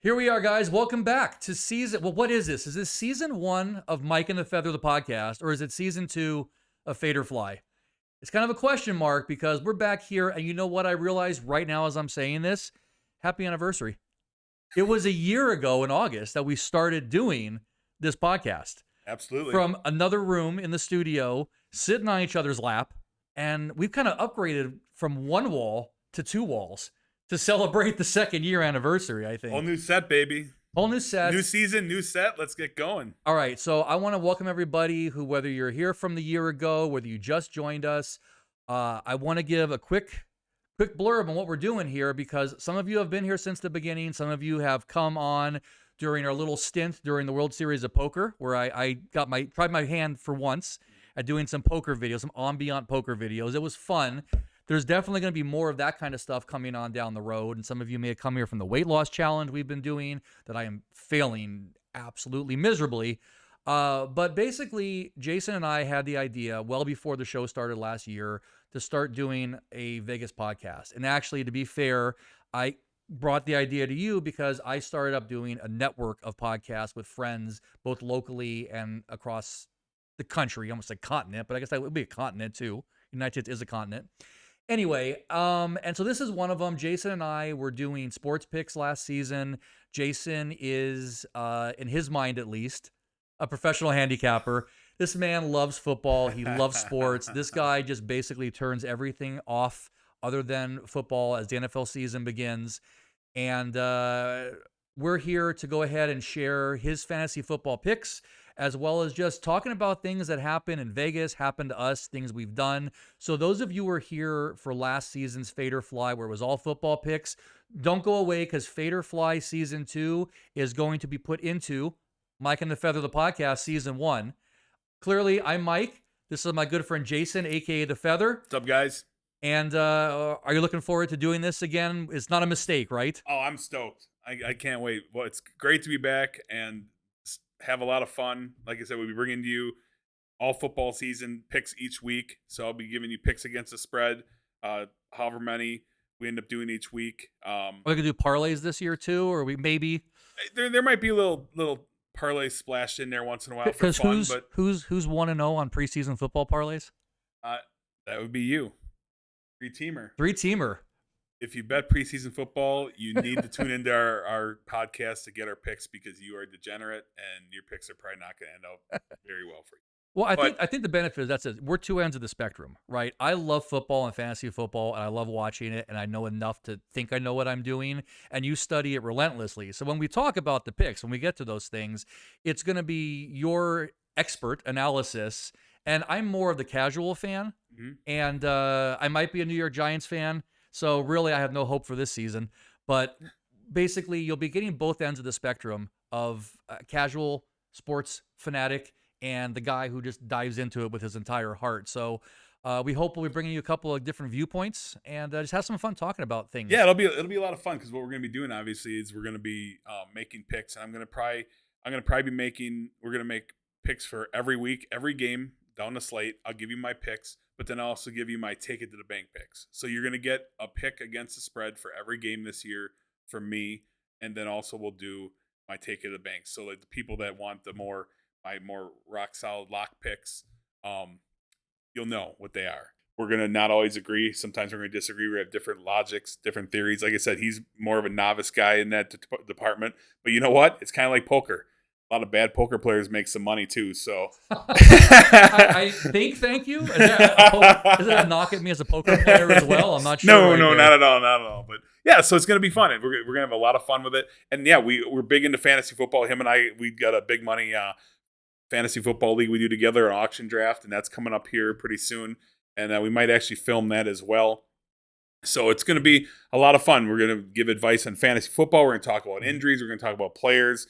Here we are, guys. Welcome back to season. Well, what is this? Is this season 1 of Mike and the Feather, the podcast, or is it season 2 of Fade or Fly? It's kind of a question mark because we're back here, and you know what I realized right now as I'm saying this? Happy anniversary. It was a year ago in August that we started doing this podcast. Absolutely. From another room in the studio, sitting on each other's lap, and we've kind of upgraded from one wall to 2 walls to celebrate the second year anniversary, I think. Whole new set, baby. Whole new set. New season, new set. Let's get going. All right. So I want to welcome everybody who, whether you're here from the year ago, whether you just joined us, I want to give a quick blurb on what we're doing here because some of you have been here since the beginning. Some of you have come on during our little stint during the World Series of Poker, where I tried my hand for once at doing some poker videos, some ambient poker videos. It was fun. There's definitely going to be more of that kind of stuff coming on down the road. And some of you may have come here from the weight loss challenge we've been doing that I am failing absolutely miserably. But basically, Jason and I had the idea well before the show started last year to start doing a Vegas podcast. And actually, to be fair, I brought the idea to you because I started up doing a network of podcasts with friends, both locally and across the country. I almost said continent, but I guess that would be a continent too. United States is a continent. Anyway, and so this is one of them. Jason and I were doing sports picks last season. Jason is, in his mind at least, a professional handicapper. This man loves football. He loves sports. This guy just basically turns everything off other than football as the NFL season begins. And we're here to go ahead and share his fantasy football picks, as well as just talking about things that happen in Vegas, happen to us, things we've done. So those of you who were here for last season's Fade or Fly, where it was all football picks, don't go away because Fade or Fly Season 2 is going to be put into Mike and the Feather, the podcast, Season 1. Clearly, I'm Mike. This is my good friend Jason, a.k.a. The Feather. What's up, guys? And are you looking forward to doing this again? It's not a mistake, right? Oh, I'm stoked. I can't wait. Well, it's great to be back and have a lot of fun. Like I said, we'll be bringing to you all football season picks each week. So I'll be giving you picks against the spread, however many we end up doing each week. Are we going to do parlays this year too? Or we maybe? There might be a little parlay splashed in there once in a while for fun. But who's 1-0 on preseason football parlays? That would be you. Three-teamer. Three-teamer. If you bet preseason football, you need to tune into our podcast to get our picks because you are degenerate and your picks are probably not going to end up very well for you. Well, I think the benefit is that's it. We're two ends of the spectrum, right? I love football and fantasy football, and I love watching it, and I know enough to think I know what I'm doing, and you study it relentlessly. So when we talk about the picks, when we get to those things, it's going to be your expert analysis, and I'm more of the casual fan, and I might be a New York Giants fan. So really, I have no hope for this season. But basically, you'll be getting both ends of the spectrum of casual sports fanatic and the guy who just dives into it with his entire heart. So we hope we'll be bringing you a couple of different viewpoints and just have some fun talking about things. Yeah, it'll be a lot of fun because what we're going to be doing obviously is we're going to be making picks. And I'm going to probably be we're going to make picks for every week, every game down the slate. I'll give you my picks, but then I'll also give you my take it to the bank picks. So you're going to get a pick against the spread for every game this year from me, and then also we'll do my take it to the bank. So like the people that want my more rock solid lock picks, you'll know what they are. We're going to not always agree. Sometimes we're going to disagree. We have different logics, different theories. Like I said, he's more of a novice guy in that department. But you know what? It's kind of like poker. A lot of bad poker players make some money too. So I think, thank you. Is that a knock at me as a poker player as well? I'm not sure. No, not at all. But yeah, so it's going to be fun. We're going to have a lot of fun with it. And yeah, we're big into fantasy football. Him and I, we got a big money fantasy football league we do together, an auction draft, and that's coming up here pretty soon. And we might actually film that as well. So it's going to be a lot of fun. We're going to give advice on fantasy football. We're going to talk about injuries. We're going to talk about players.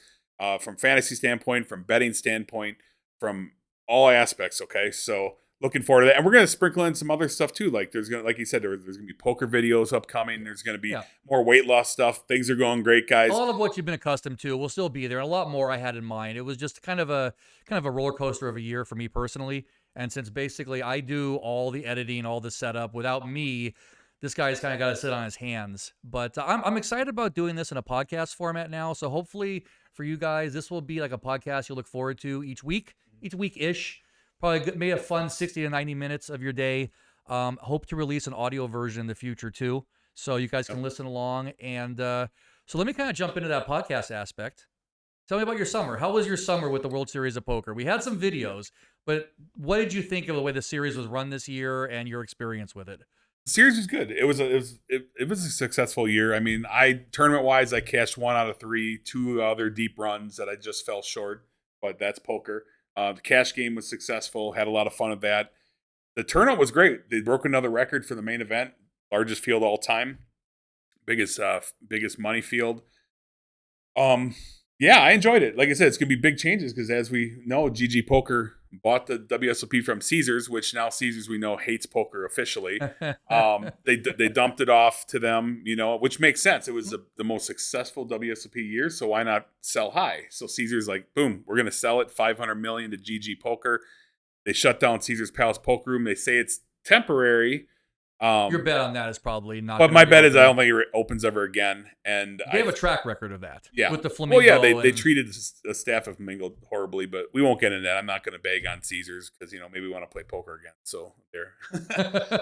From fantasy standpoint, from betting standpoint, from all aspects. Okay, so looking forward to that, and we're gonna sprinkle in some other stuff too. Like like you said, there's gonna be poker videos upcoming. There's gonna be more weight loss stuff. Things are going great, guys. All of what you've been accustomed to will still be there. A lot more I had in mind. It was just kind of a roller coaster of a year for me personally. And since basically I do all the editing, all the setup, without me, this guy's kind of got to sit on his hands. But I'm excited about doing this in a podcast format now. So hopefully for you guys, this will be like a podcast you'll look forward to each week-ish. Probably maybe a fun 60 to 90 minutes of your day. Hope to release an audio version in the future too, so you guys can listen along. And so let me kind of jump into that podcast aspect. Tell me about your summer. How was your summer with the World Series of Poker? We had some videos, but what did you think of the way the series was run this year and your experience with it? The series was good. It was a successful year. I mean, tournament wise, I cashed 1 out of 3, 2 other deep runs that I just fell short, but that's poker. The cash game was successful. Had a lot of fun with that. The turnout was great. They broke another record for the main event, largest field all time, biggest money field. Yeah, I enjoyed it. Like I said, it's gonna be big changes because, as we know, GG Poker bought the WSOP from Caesars, which now Caesars we know hates poker officially. They dumped it off to them, which makes sense. It was the most successful WSOP year, so why not sell high? So Caesars like, boom, we're gonna sell it $500 million to GG Poker. They shut down Caesar's Palace Poker Room. They say it's temporary. Your bet on that is probably not. But my bet is I don't think it opens ever again. And they have a track record of that. Yeah. With the Flamingo. Well, yeah, they treated the staff of Flamingo horribly, but we won't get into that. I'm not going to beg on Caesars because, maybe we want to play poker again. So there.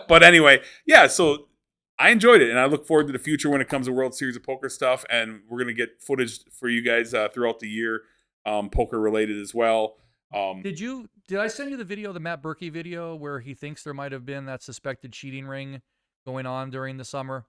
But anyway, yeah, so I enjoyed it, and I look forward to the future when it comes to World Series of Poker stuff, and we're going to get footage for you guys throughout the year, poker related as well. Did I send you the video, the Matt Berkey video, where he thinks there might have been that suspected cheating ring going on during the summer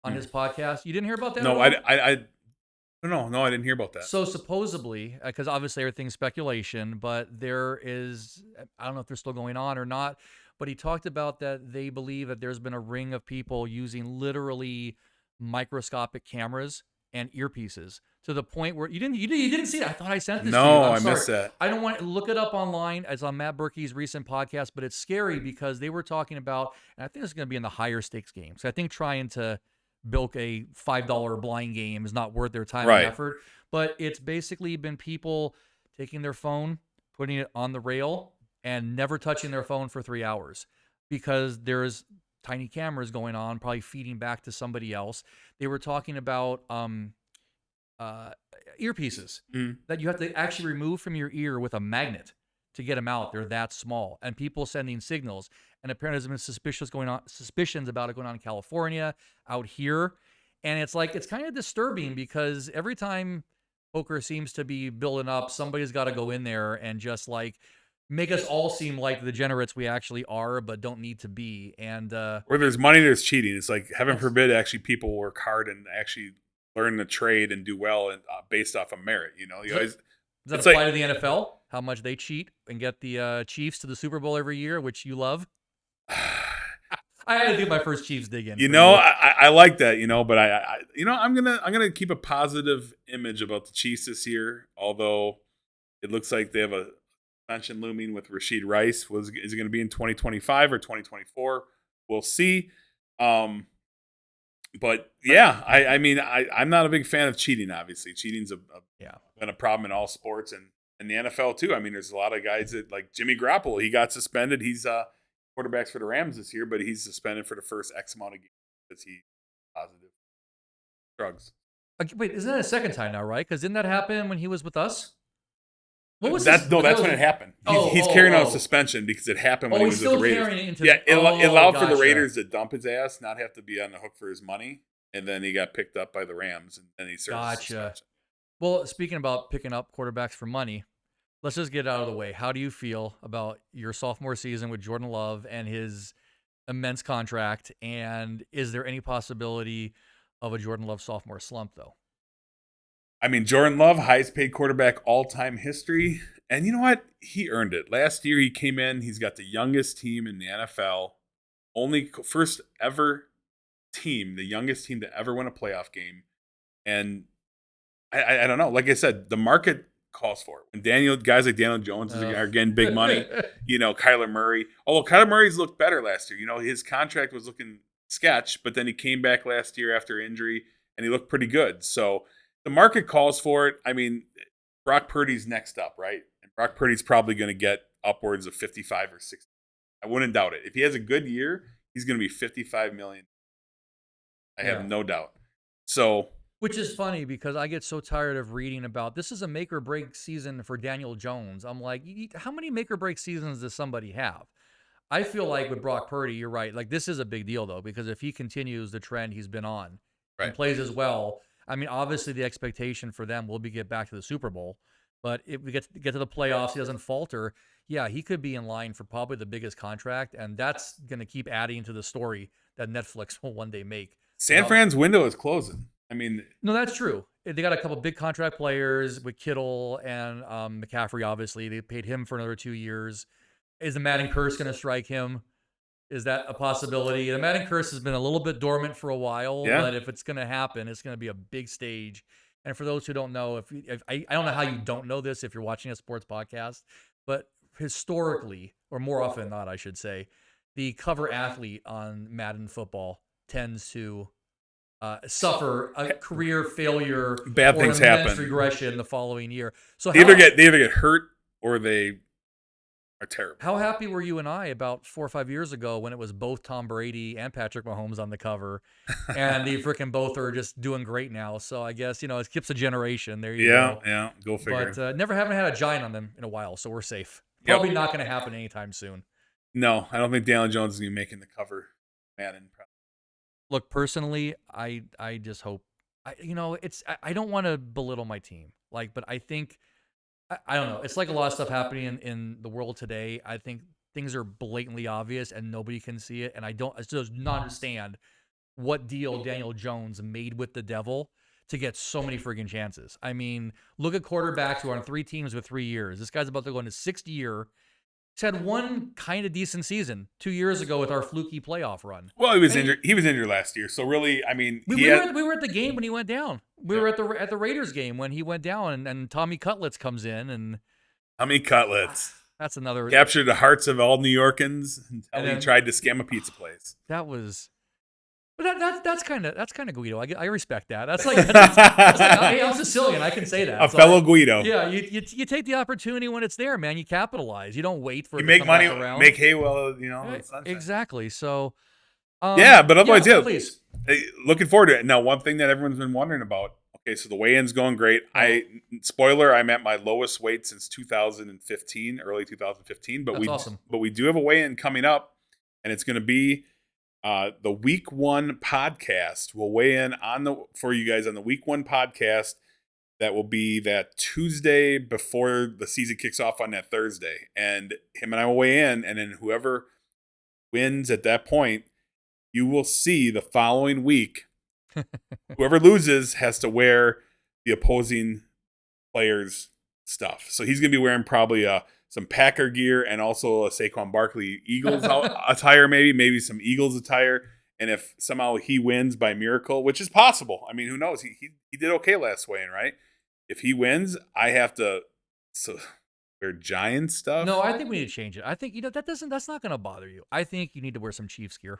on his podcast? You didn't hear about that? No, I didn't hear about that. So supposedly, because obviously everything's speculation, but there is, I don't know if they're still going on or not, but he talked about that they believe that there's been a ring of people using literally microscopic cameras and earpieces to the point where you didn't see that. I thought I sent this to you. No, I'm I sorry. missed that. I don't want to look it up online. It's on Matt Berkey's recent podcast, but it's scary because they were talking about, and I think it's going to be in the higher stakes games. So I think trying to bilk a $5 blind game is not worth their time and effort. But it's basically been people taking their phone, putting it on the rail, and never touching their phone for 3 hours because there's tiny cameras going on, probably feeding back to somebody else. They were talking about earpieces that you have to actually remove from your ear with a magnet to get them out. They're that small, and people sending signals. And apparently there's been suspicions about it going on in California, out here. And it's kind of disturbing because every time poker seems to be building up, somebody's got to go in there and just make us all seem like the degenerates we actually are, but don't need to be. And where there's money, there's cheating. It's like, heaven forbid, actually people work hard and actually learn the trade and do well and based off of merit. Does that apply to the NFL? How much they cheat and get the Chiefs to the Super Bowl every year, which you love? I had to do my first Chiefs dig in. I like that. But I'm gonna keep a positive image about the Chiefs this year. Although it looks like they have a suspension looming with Rashid Rice. Is it going to be in 2025 or 2024? We'll see. But yeah, I'm not a big fan of cheating. Obviously, cheating's been a problem in all sports and in the NFL too. I mean, there's a lot of guys that, like Jimmy Garoppolo, he got suspended. He's quarterbacks for the Rams this year, but he's suspended for the first X amount of games because he positive drugs. Wait, isn't that a second time now, right? Because didn't that happen when he was with us? What was that? No, that's when it happened. He's carrying out suspension because it happened when he was with the Raiders. It allowed for the Raiders to dump his ass, not have to be on the hook for his money, and then he got picked up by the Rams, and then he served suspension. Well, speaking about picking up quarterbacks for money, let's just get it out of the way. How do you feel about your sophomore season with Jordan Love and his immense contract? And is there any possibility of a Jordan Love sophomore slump, though? I mean, Jordan Love, highest paid quarterback all-time history. And you know what? He earned it. Last year he came in. He's got the youngest team in the NFL. First ever team, the youngest team to ever win a playoff game. And I don't know. Like I said, the market calls for it. And guys like Daniel Jones are getting big money. Kyler Murray. Although Kyler Murray's looked better last year. His contract was looking sketch, but then he came back last year after injury, and he looked pretty good. So the market calls for it. I mean, Brock Purdy's next up, right? And Brock Purdy's probably going to get upwards of 55 or 60. I wouldn't doubt it. If he has a good year, he's going to be $55 million I have no doubt. So, which is funny because I get so tired of reading about this is a make or break season for Daniel Jones. I'm like, how many make or break seasons does somebody have? I feel like with Brock Purdy, you're right. Like, this is a big deal, though, because if he continues the trend he's been on and plays as well, I mean, obviously the expectation for them will be get back to the Super Bowl. But if we get to the playoffs, he doesn't falter. Yeah, he could be in line for probably the biggest contract, and that's going to keep adding to the story that Netflix will one day make. San Fran's window is closing. I mean, no, that's true. They got a couple big contract players with Kittle and McCaffrey, obviously. They paid him for another 2 years. Is the Madden curse going to strike him? Is that a possibility? The Madden curse has been a little bit dormant for a while, but if it's going to happen, it's going to be a big stage. And for those who don't know, if I don't know how you don't know this if you're watching a sports podcast, but historically, or more often than not, I should say, the cover athlete on Madden football tends to suffer a career failure, bad things happen, regression the following year. So they either get hurt or they are terrible. How happy were you and I about 4 or 5 years ago when it was both Tom Brady and Patrick Mahomes on the cover, and they freaking both are just doing great now. So I guess it skips a generation. There you go. Yeah, go figure. But haven't had a giant on them in a while, so we're safe. Probably not going to happen anytime soon. No, I don't think Daniel Jones is going to be making the cover. Madden. Look, personally, I just hope I don't want to belittle my team, but I think. I don't know. It's like a lot of stuff happening in the world today. I think things are blatantly obvious and nobody can see it. And I still do not understand what deal Daniel Jones made with the devil to get so many friggin' chances. I mean, look at quarterbacks who are on 3 teams with 3 years. This guy's about to go into 6th year. He's had one kind of decent season 2 years ago with our fluky playoff run. Well, he was injured. He was injured last year, so really, I mean, we were at the game when he went down. We were at the Raiders game when he went down, and Tommy Cutlets comes in, and Tommy Cutlets. That's another captured the hearts of all New Yorkans until he tried to scam a pizza place. That was. But that's kind of Guido. I respect that. That's like hey, I'm Sicilian. I can say that. A fellow Guido. Yeah, you take the opportunity when it's there, man. You capitalize. You don't wait for it to make money, around. Make hay while exactly. So but otherwise, please. Looking forward to it. Now, one thing that everyone's been wondering about. Okay, so the weigh-in's going great. I'm at my lowest weight since 2015, early 2015. But that's awesome. But we do have a weigh-in coming up, and it's going to be. The week 1 podcast will weigh in for you guys on the week 1 podcast. That will be that Tuesday before the season kicks off on that Thursday. And him and I will weigh in. And then whoever wins at that point, you will see the following week. Whoever loses has to wear the opposing player's stuff. So he's going to be wearing probably some Packer gear and also a Saquon Barkley Eagles attire, maybe some Eagles attire. And if somehow he wins by miracle, which is possible, I mean, who knows? He did okay last weigh-in, right? If he wins, I have to wear Giants stuff. No, I think we need to change it. I think that's not going to bother you. I think you need to wear some Chiefs gear.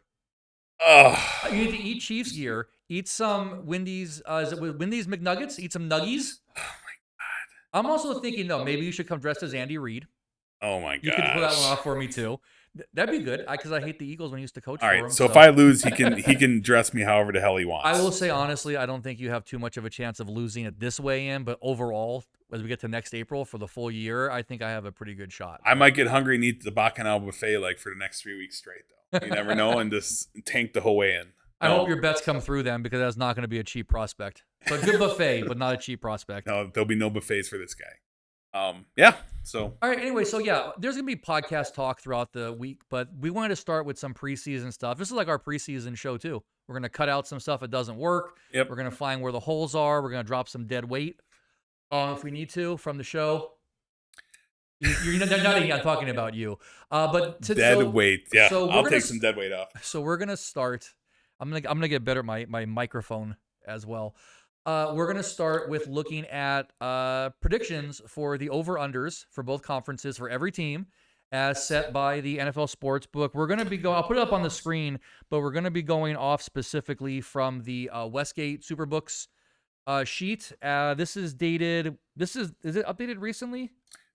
You need to eat Chiefs gear. Eat some Wendy's. Is it Wendy's McNuggets? Eat some nuggies. Oh my god! I'm also thinking maybe you should come dressed as Andy Reid. Oh my god! You could pull that one off for me too. That'd be good because I hate the Eagles when I used to coach for them. All right, so if I lose, he can dress me however the hell he wants. I will say honestly, I don't think you have too much of a chance of losing at this weigh-in, but overall, as we get to next April for the full year, I think I have a pretty good shot. I might get hungry and eat the Bacchanal buffet for the next 3 weeks straight, though. You never know, and just tank the whole weigh-in. I hope your bets come through then, because that's not going to be a cheap prospect. So a good buffet, but not a cheap prospect. No, there'll be no buffets for this guy. So all right. Anyway, so there's gonna be podcast talk throughout the week, but we wanted to start with some preseason stuff. This is like our preseason show too. We're gonna cut out some stuff that doesn't work. Yep. We're gonna find where the holes are. We're gonna drop some dead weight, if we need to, from the show. You're not I'm talking about you. But dead weight. Yeah. So I'll take some dead weight off. So we're gonna start. I'm gonna get better at my microphone as well. We're going to start with looking at predictions for the over-unders for both conferences for every team as set by the NFL Sportsbook. We're going to be going, I'll put it up on the screen, but we're going to be going off specifically from the Westgate Superbooks sheet. This is dated, is it updated recently?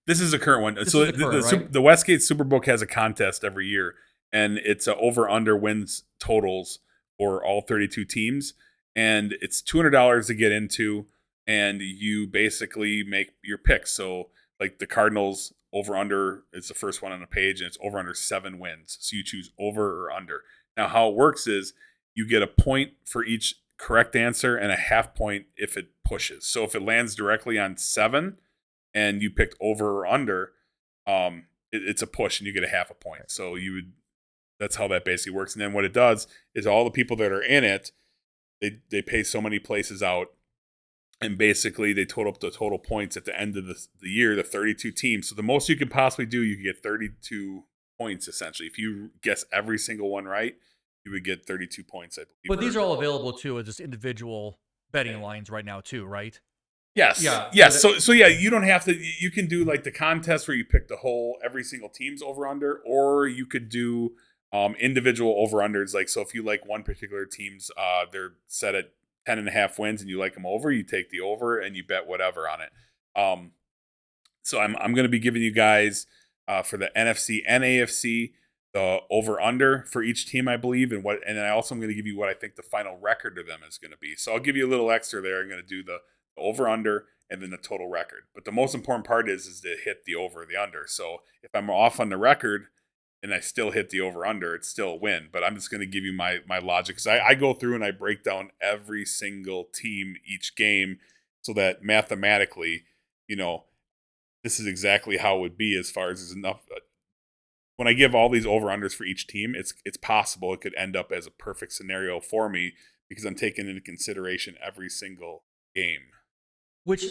This is a current one. Right? The Westgate Superbook has a contest every year, and it's over-under wins totals or all 32 teams, and it's $200 to get into, and you basically make your picks. So like the Cardinals over under is the first one on the page, and it's over under 7 wins. So you choose over or under. Now how it works is you get a point for each correct answer and a half point if it pushes. So if it lands directly on 7 and you picked over or under, it's a push and you get a half a point. So you would that's how that basically works. And then what it does is all the people that are in it, they pay so many places out, and basically they total up the total points at the end of the year, the 32 teams. So the most you can possibly do, you can get 32 points essentially. If you guess every single one right, you would get 32 points, I believe. But these are all available too as just individual betting lines right now too, right? Yes. Yeah. Yes. So yeah, you don't have to. You can do like the contest where you pick the whole every single team's over under, or you could do individual over unders. Like so, if you like one particular team's, they're set at 10.5 wins, and you like them over, you take the over and you bet whatever on it. So I'm going to be giving you guys for the NFC and AFC the over under for each team, I believe, and I also am going to give you what I think the final record of them is going to be. So I'll give you a little extra there. I'm going to do the over under and then the total record. But the most important part is to hit the over or the under. So if I'm off on the record and I still hit the over under, it's still a win. But I'm just going to give you my logic, because I go through and I break down every single team each game so that mathematically, this is exactly how it would be as far as there's enough. When I give all these over unders for each team, it's possible it could end up as a perfect scenario for me because I'm taking into consideration every single game. Which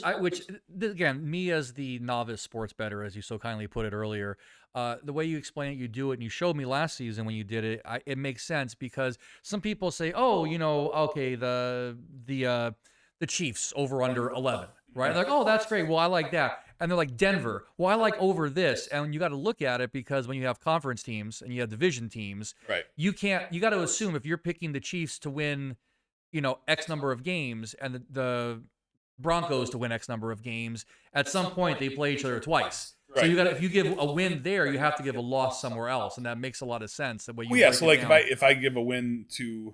again, me as the novice sports bettor, as you so kindly put it earlier, the way you explain it, you do it, and you showed me last season when you did it. It makes sense because some people say, "Oh, okay, the Chiefs over under 11, right?" They're like, "Oh, that's great. Well, I like that." And they're like, "Denver, well, I like over this." And you got to look at it because when you have conference teams and you have division teams, Right. you got to assume if you're picking the Chiefs to win, X number of games and the Broncos to win X number of games, at some point they play each other twice. So Right. if you give a win there, you have to give a loss somewhere else, and that makes a lot of sense. The way you Well, yeah. break So it like down. if I give a win to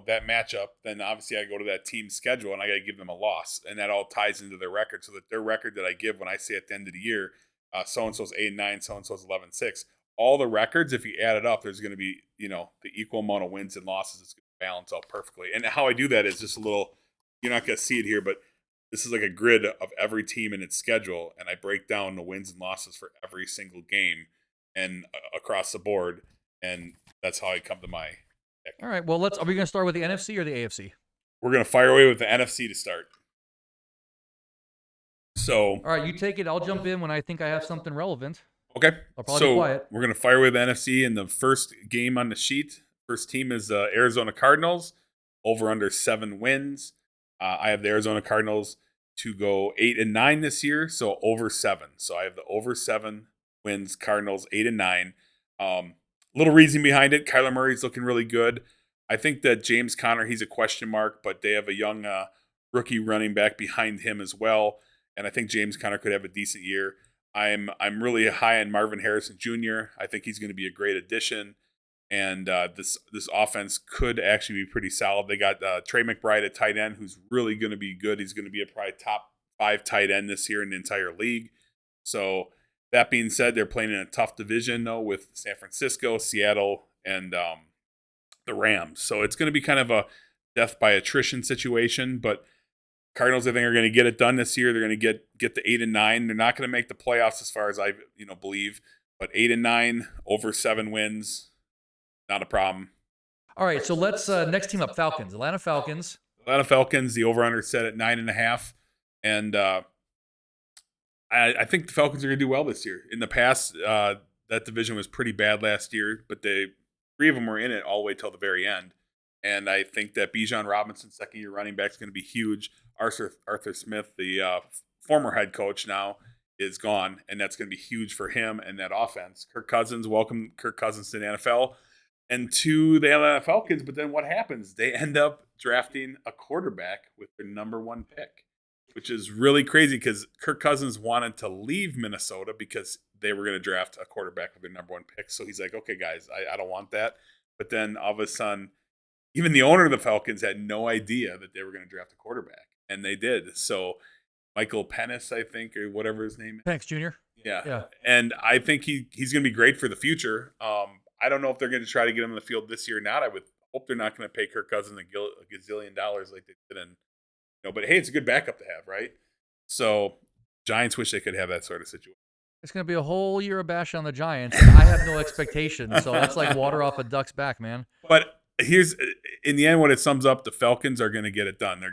that matchup, then obviously I go to that team's schedule and I got to give them a loss, and that all ties into their record. So that their record that I give when I say at the end of the year, so and so's 8-9, so and so's 11-6. All the records, if you add it up, there's going to be the equal amount of wins and losses. It's going to balance out perfectly. And how I do that is just a little. You're not going to see it here, but this is like a grid of every team in its schedule, and I break down the wins and losses for every single game and across the board, and that's how I come to my pick. All right. Well, are we going to start with the NFC or the AFC? We're going to fire away with the NFC to start. So, all right, you take it. I'll jump in when I think I have something relevant. Okay. I'll probably be quiet. We're going to fire away with the NFC, and the first game on the sheet, first team is the Arizona Cardinals, over under 7 wins. I have the Arizona Cardinals to go 8-9 this year, so over 7. So I have the over 7 wins, Cardinals 8-9. Little reason behind it, Kyler Murray's looking really good. I think that James Conner, he's a question mark, but they have a young rookie running back behind him as well, and I think James Conner could have a decent year. I'm really high on Marvin Harrison Jr. I think he's going to be a great addition. And this offense could actually be pretty solid. They got Trey McBride at tight end, who's really going to be good. He's going to be a probably top 5 tight end this year in the entire league. So that being said, they're playing in a tough division, though, with San Francisco, Seattle, and the Rams. So it's going to be kind of a death by attrition situation. But Cardinals, I think, are going to get it done this year. They're going to get the 8-9. They're not going to make the playoffs as far as I believe. But 8-9, over 7 wins. Not a problem. All right, so let's next team up, Falcons. Atlanta Falcons. The over-under set at 9.5, and I think the Falcons are going to do well this year. In the past, that division was pretty bad last year, but 3 of them were in it all the way till the very end. And I think that Bijan Robinson, second-year running back, is going to be huge. Arthur Smith, the former head coach now, is gone, and that's going to be huge for him and that offense. Welcome Kirk Cousins to the NFL. And to the Atlanta Falcons, but then what happens? They end up drafting a quarterback with their number 1 pick, which is really crazy because Kirk Cousins wanted to leave Minnesota because they were going to draft a quarterback with their number 1 pick. So he's like, okay, guys, I don't want that. But then all of a sudden, even the owner of the Falcons had no idea that they were going to draft a quarterback, and they did. So Michael Pennis, I think, or whatever his name is. Thanks, Junior. Yeah. Yeah. And I think he's going to be great for the future. I don't know if they're going to try to get him in the field this year or not. I would hope they're not going to pay Kirk Cousins a gazillion dollars like they did in, but hey, it's a good backup to have, right? So Giants wish they could have that sort of situation. It's going to be a whole year of bash on the Giants. And I have no expectations, so that's like water off a duck's back, man. But here's, in the end, what it sums up, the Falcons are going to get it done.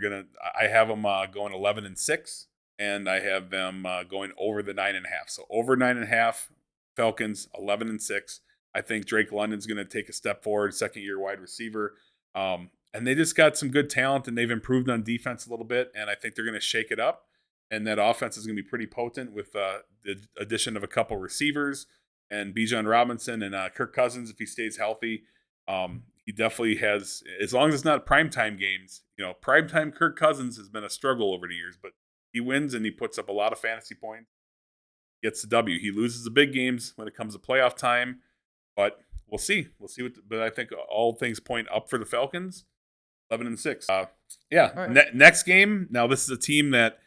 I have them going 11-6, and I have them going over the 9.5. So over 9.5, Falcons 11-6. I think Drake London's going to take a step forward, second-year wide receiver. And they just got some good talent, and they've improved on defense a little bit, and I think they're going to shake it up. And that offense is going to be pretty potent with the addition of a couple receivers and Bijan Robinson and Kirk Cousins, if he stays healthy. He definitely has, as long as it's not primetime games, primetime Kirk Cousins has been a struggle over the years, but he wins and he puts up a lot of fantasy points, gets the W. He loses the big games when it comes to playoff time, but we'll see. But I think all things point up for the Falcons, 11-6. Right. Next game. Now, this is a team that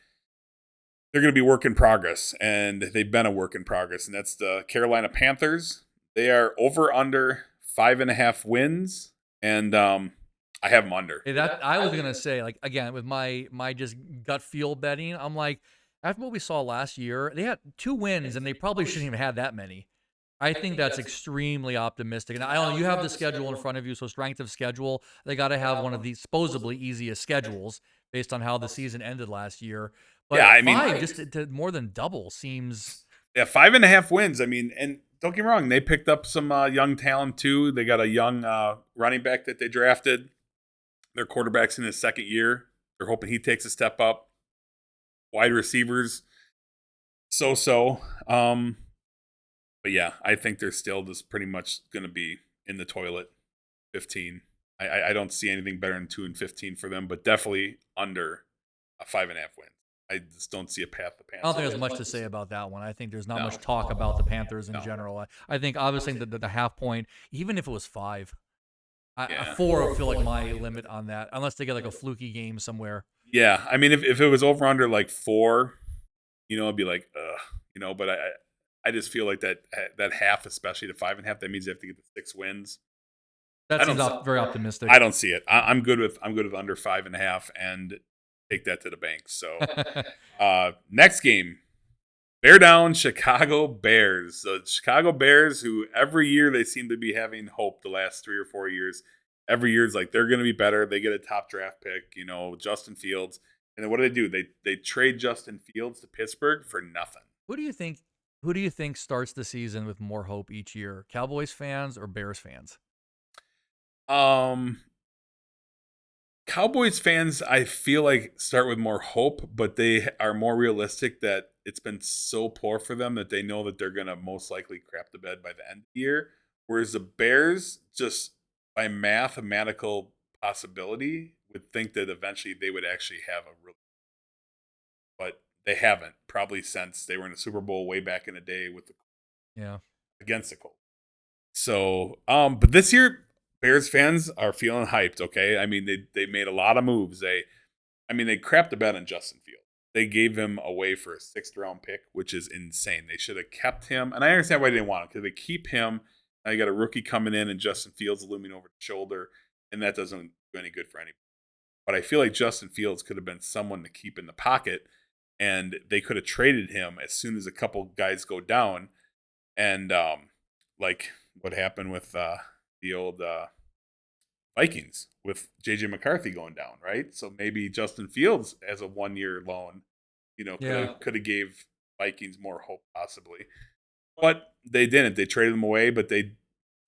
they're going to be work in progress, and they've been a work in progress, and that's the Carolina Panthers. They are over under 5.5 wins, and I have them under. I was going to say, like, again, with my just gut feel betting, I'm like, after what we saw last year, they had 2 wins, and they probably shouldn't even have that many. I think that's extremely optimistic. And I don't know, you have the schedule in front of you, so strength of schedule, they got to have one of the supposedly easiest schedules based on how the season ended last year. But yeah, I mean, just to more than double seems. Yeah, 5.5 wins. I mean, and don't get me wrong, they picked up some young talent too. They got a young running back that they drafted. Their quarterback's in his second year. They're hoping he takes a step up. Wide receivers, so. But yeah, I think they're still just pretty much going to be in the toilet. 15. I don't see anything better than 2-15 for them, but definitely under a 5.5 win. I just don't see a path the Panthers. I don't think there's much to say about that one. I think there's not much talk about the Panthers in general. I think obviously the half point, even if it was 5, 4 would feel like my limit on that, unless they get like a fluky game somewhere. Yeah, I mean, if it was over under like 4, it'd be like, but I just feel like that half, especially to 5.5, that means they have to get the 6 wins. That seems very optimistic. I don't see it. I'm good with under 5.5 and take that to the bank. So next game, bear down Chicago Bears. The Chicago Bears, who every year they seem to be having hope the last 3 or 4 years. Every year it's like they're going to be better. They get a top draft pick, Justin Fields. And then what do? They trade Justin Fields to Pittsburgh for nothing. Who do you think starts the season with more hope each year? Cowboys fans or Bears fans? Cowboys fans, I feel like, start with more hope, but they are more realistic that it's been so poor for them that they know that they're going to most likely crap the bed by the end of the year. Whereas the Bears, just by mathematical possibility, would think that eventually they would actually have a real. But they haven't, probably since they were in the Super Bowl way back in the day with against the Colts. So, but this year, Bears fans are feeling hyped, okay? I mean, they made a lot of moves. They crapped the bed on Justin Fields. They gave him away for a 6th-round pick, which is insane. They should have kept him. And I understand why they didn't want him, because they keep him. Now you got a rookie coming in and Justin Fields looming over the shoulder, and that doesn't do any good for anybody. But I feel like Justin Fields could have been someone to keep in the pocket, and they could have traded him as soon as a couple guys go down. And like what happened with the old Vikings with J.J. McCarthy going down, right? So maybe Justin Fields as a 1-year loan, could have gave Vikings more hope possibly. But they didn't. They traded him away, but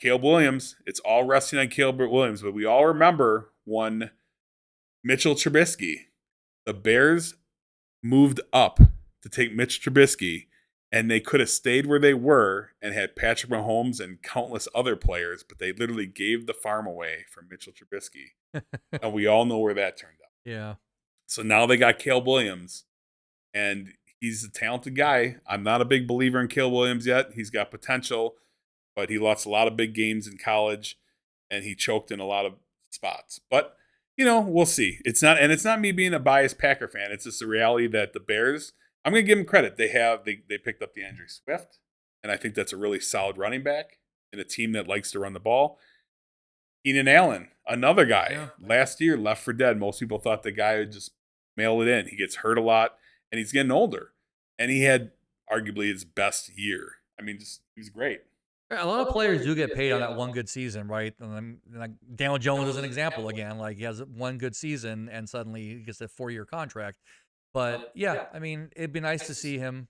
Caleb Williams, it's all resting on Caleb Williams. But we all remember when Mitchell Trubisky, the Bears moved up to take Mitch Trubisky, and they could have stayed where they were and had Patrick Mahomes and countless other players, but they literally gave the farm away for Mitchell Trubisky. And we all know where that turned out. Yeah. So now they got Caleb Williams, and he's a talented guy. I'm not a big believer in Caleb Williams yet. He's got potential, but he lost a lot of big games in college, and he choked in a lot of spots. But we'll see. It's not me being a biased Packer fan. It's just the reality that the Bears. I'm going to give them credit. They picked up DeAndre Swift, and I think that's a really solid running back in a team that likes to run the ball. Keenan Allen, another guy, last year left for dead. Most people thought the guy would just mail it in. He gets hurt a lot, and he's getting older. And he had arguably his best year. I mean, he was great. A lot of players do get paid on that one good season, right? And like Daniel Jones is an example again. Like he has one good season and suddenly he gets a 4-year contract. But yeah, I mean, it'd be nice to see him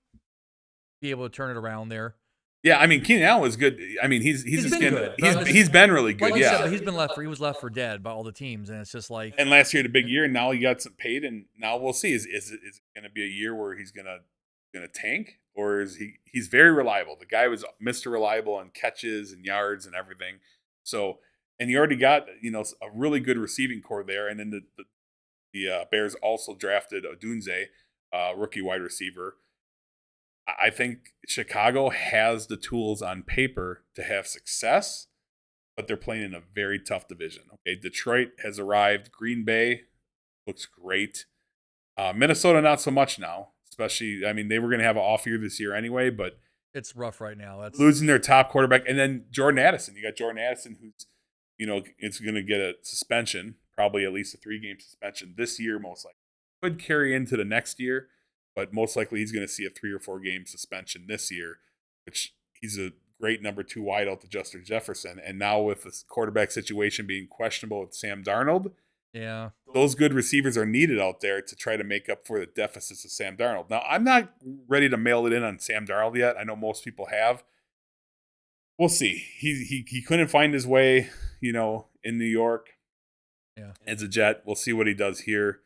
be able to turn it around there. Yeah, I mean, Keenan Allen was good. I mean, he's just been good. He's been really good. Like yeah, said, but he was left for dead by all the teams, and it's just like. And last year had a big year, and now he got some paid, and now we'll see. Is it going to be a year where he's gonna tank, or is he's very reliable? The guy was Mr. Reliable on catches and yards and everything. So, and you already got a really good receiving core there, and then the Bears also drafted Odunze, rookie wide receiver. I think Chicago has the tools on paper to have success, but they're playing in a very tough division. Okay, Detroit has arrived. Green Bay looks great. Minnesota, not so much now. Especially, I mean, they were going to have an off year this year anyway, but it's rough right now. That's losing their top quarterback, and then Jordan Addison. You got Jordan Addison, who's it's going to get a suspension, probably at least a 3-game suspension this year, most likely. Could carry into the next year. But most likely he's going to see a 3 or 4 game suspension this year, which he's a great number 2 wideout to Justin Jefferson. And now with the quarterback situation being questionable with Sam Darnold, those good receivers are needed out there to try to make up for the deficits of Sam Darnold. Now, I'm not ready to mail it in on Sam Darnold yet. I know most people have. We'll see. He couldn't find his way, in New York as a Jet. We'll see what he does here.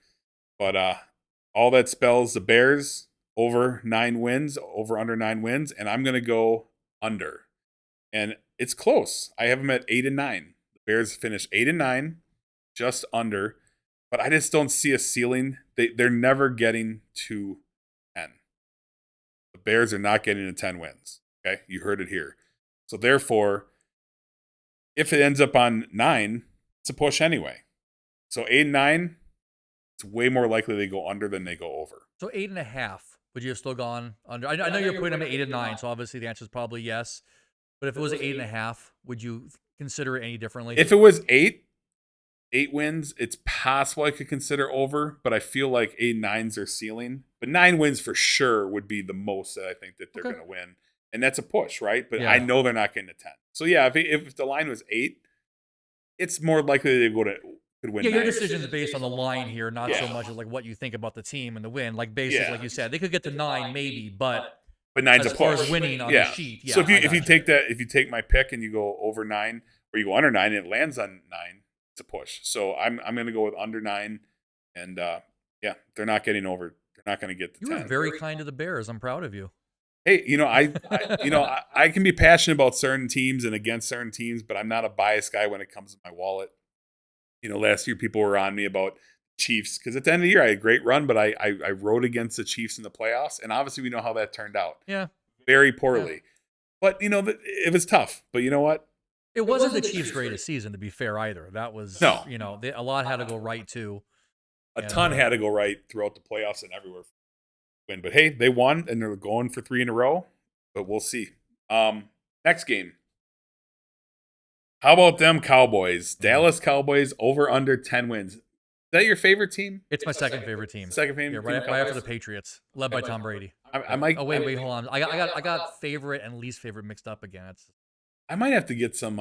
But all that spells the Bears over 9 wins, over under 9 wins, and I'm going to go under. And it's close. I have them at 8-9. The Bears finished 8-9, just under, but I just don't see a ceiling. They're never getting to 10. The Bears are not getting to 10 wins. Okay, you heard it here. So therefore, if it ends up on 9, it's a push anyway. So 8-9. It's way more likely they go under than they go over. So 8.5. Would you have still gone under? I know you're putting them at 8-9, so obviously the answer is probably yes. But if it was 8.5, would you consider it any differently? If it was 8 wins, it's possible I could consider over. But I feel like 8-9's their ceiling. But 9 wins for sure would be the most that I think that they're going to win, and that's a push, right? But I know they're not getting to 10. So yeah, if the line was 8, it's more likely they go to. Your decision is based on the line here, not so much as like what you think about the team and the win. Like basically, like you said, they could get to 9 maybe, but 9's as a far push. as winning on the sheet. So if you take my pick and you go over 9 or you go under 9 and it lands on 9, it's a push. So I'm going to go with under 9, and they're not getting over. They're not going to get to 10. You were very kind to the Bears. I'm proud of you. Hey, I can be passionate about certain teams and against certain teams, but I'm not a biased guy when it comes to my wallet. Last year people were on me about Chiefs because at the end of the year I had a great run, but I rode against the Chiefs in the playoffs, and obviously we know how that turned out. Yeah, very poorly. But it was tough. But you know what? It wasn't the Chiefs' greatest season, to be fair, either. That was a lot had to go right too. A ton had to go right throughout the playoffs and everywhere. But hey, they won and they're going for 3 in a row. But we'll see. Next game. How about them Cowboys? Dallas Cowboys over under 10 wins. Is that your favorite team? It's my second favorite team. Second favorite team? Right after the Patriots, led by Tom Brady. I might. Oh wait, hold on. I got favorite and least favorite mixed up again. I might have to get some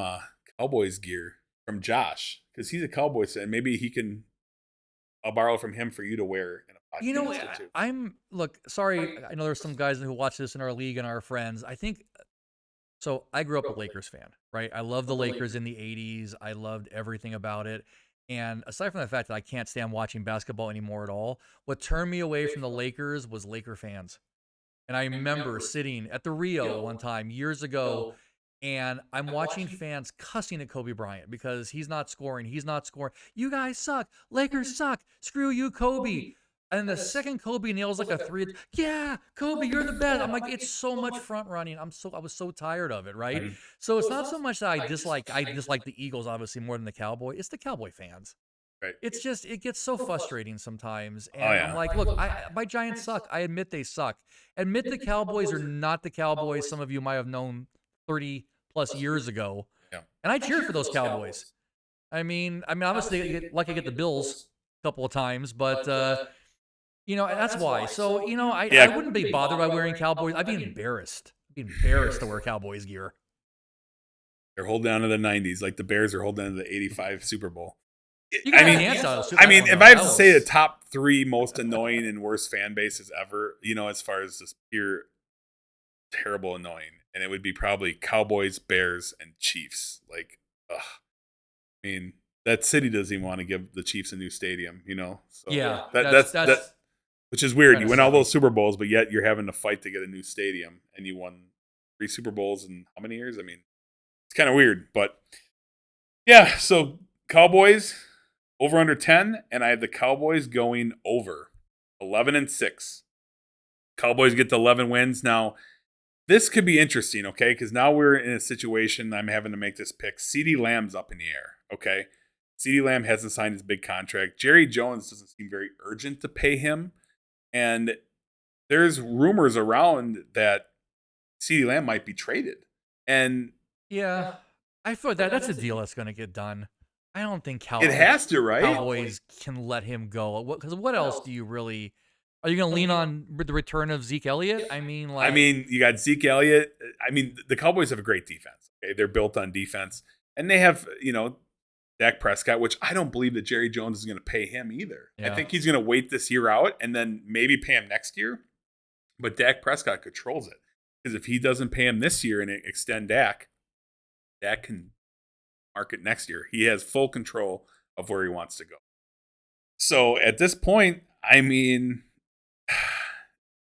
Cowboys gear from Josh because he's a Cowboys fan. Maybe I'll borrow from him for you to wear in a podcast. Look, sorry. I know there's some guys who watch this in our league and our friends. I think. So I grew up a Lakers fan, right? I loved the Lakers in the 80s. I loved everything about it. And aside from the fact that I can't stand watching basketball anymore at all, what turned me away from the Lakers was Laker fans. And I remember sitting at the Rio one time years ago, and I'm watching fans cussing at Kobe Bryant because he's not scoring. You guys suck. Lakers suck. Screw you, Kobe. And the second Kobe nails like a three, yeah, Kobe, you're the best. I'm like, it's so much front running. I was so tired of it, right? Mhm. So it's not so much that I dislike the Eagles obviously more than the Cowboy. It's the Cowboy fans. Right. It's just it gets so frustrating sometimes, Oh and I'm yeah. like, look, my Giants suck. I admit they suck. Admit the Cowboys are not the Cowboys some of you might have known 30 plus years ago, Yeah. and I cheered for those Cowboys. I mean, obviously, I get the Bills a couple of times, but and that's why. So, I Yeah. wouldn't be bothered by wearing Cowboys. I'd be embarrassed. I'd be embarrassed to wear Cowboys gear. They're holding on to the '90s like the Bears are holding on to the '85 Super Bowl. You I got mean, dance out of the Super I mean, Bowl, if though. I have That to say the was top 3 most annoying and worst fan bases ever, as far as just pure terrible annoying, and it would be probably Cowboys, Bears, and Chiefs. Like, ugh. I mean, that city doesn't even want to give the Chiefs a new stadium. So yeah. that's which is weird. kinda You win all silly. those Super Bowls, but yet you're having to fight to get a new stadium, and you won 3 Super Bowls in how many years? I mean, it's kind of weird, but yeah. So Cowboys over under 10, and I have the Cowboys going over 11-6. Cowboys get to 11 wins now. This could be interesting, okay? Because now we're in a situation I'm having to make this pick. CeeDee Lamb's up in the air, okay? CeeDee Lamb hasn't signed his big contract. Jerry Jones doesn't seem very urgent to pay him. And there's rumors around that CeeDee Lamb might be traded. And Yeah. I feel that's a deal that's going to get done. I don't think it has to, right? Cowboys can let him go. Because what else do you really? Are you going to lean on the return of Zeke Elliott? I mean, You got Zeke Elliott. I mean, the Cowboys have a great defense. Okay? They're built on defense. And they have, Dak Prescott, which I don't believe that Jerry Jones is going to pay him either. Yeah. I think he's going to wait this year out and then maybe pay him next year. But Dak Prescott controls it. Because if he doesn't pay him this year and extend Dak can market next year. He has full control of where he wants to go. So at this point, I mean,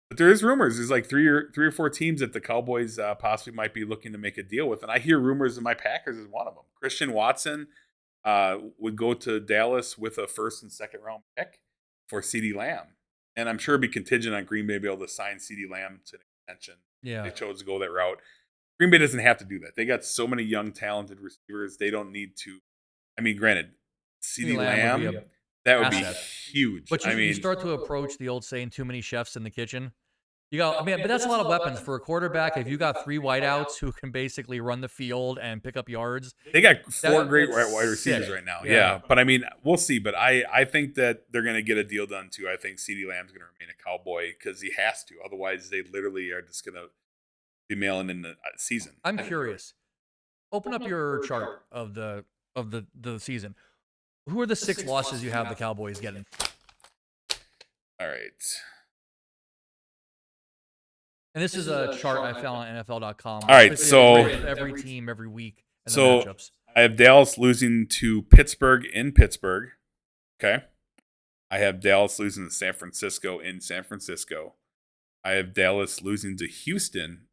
but there is rumors. There's like three or four teams that the Cowboys possibly might be looking to make a deal with, and I hear rumors that my Packers is one of them. Christian Watson would go to Dallas with a first and second round pick for CeeDee Lamb, and I'm sure it'd be contingent on Green Bay being able to sign CeeDee Lamb to an extension. yeah. They chose to go that route. Green Bay doesn't have to do that. They got so many young, talented receivers. They don't need to. I mean, granted, CeeDee Lamb would Lamb, be a that would be asset. huge. But you start to approach the old saying, "Too many chefs in the kitchen." But that's a lot of weapons for a quarterback. If you got 3 wideouts who can basically run the field and pick up yards, they got 4 great that's wide receivers sick. right now. Yeah. Yeah, but I mean, we'll see. But I think that they're going to get a deal done too. I think CeeDee Lamb's going to remain a Cowboy because he has to. Otherwise, they literally are just going to be mailing in the season. I'm curious. Open up your chart of the season. Who are the 6 losses you have the Cowboys getting? All right. And this is a chart I found on NFL.com. All right, Basically, so- a grade of every team every week and the So- matchups. I have Dallas losing to Pittsburgh in Pittsburgh. Okay. I have Dallas losing to San Francisco in San Francisco. I have Dallas losing to Houston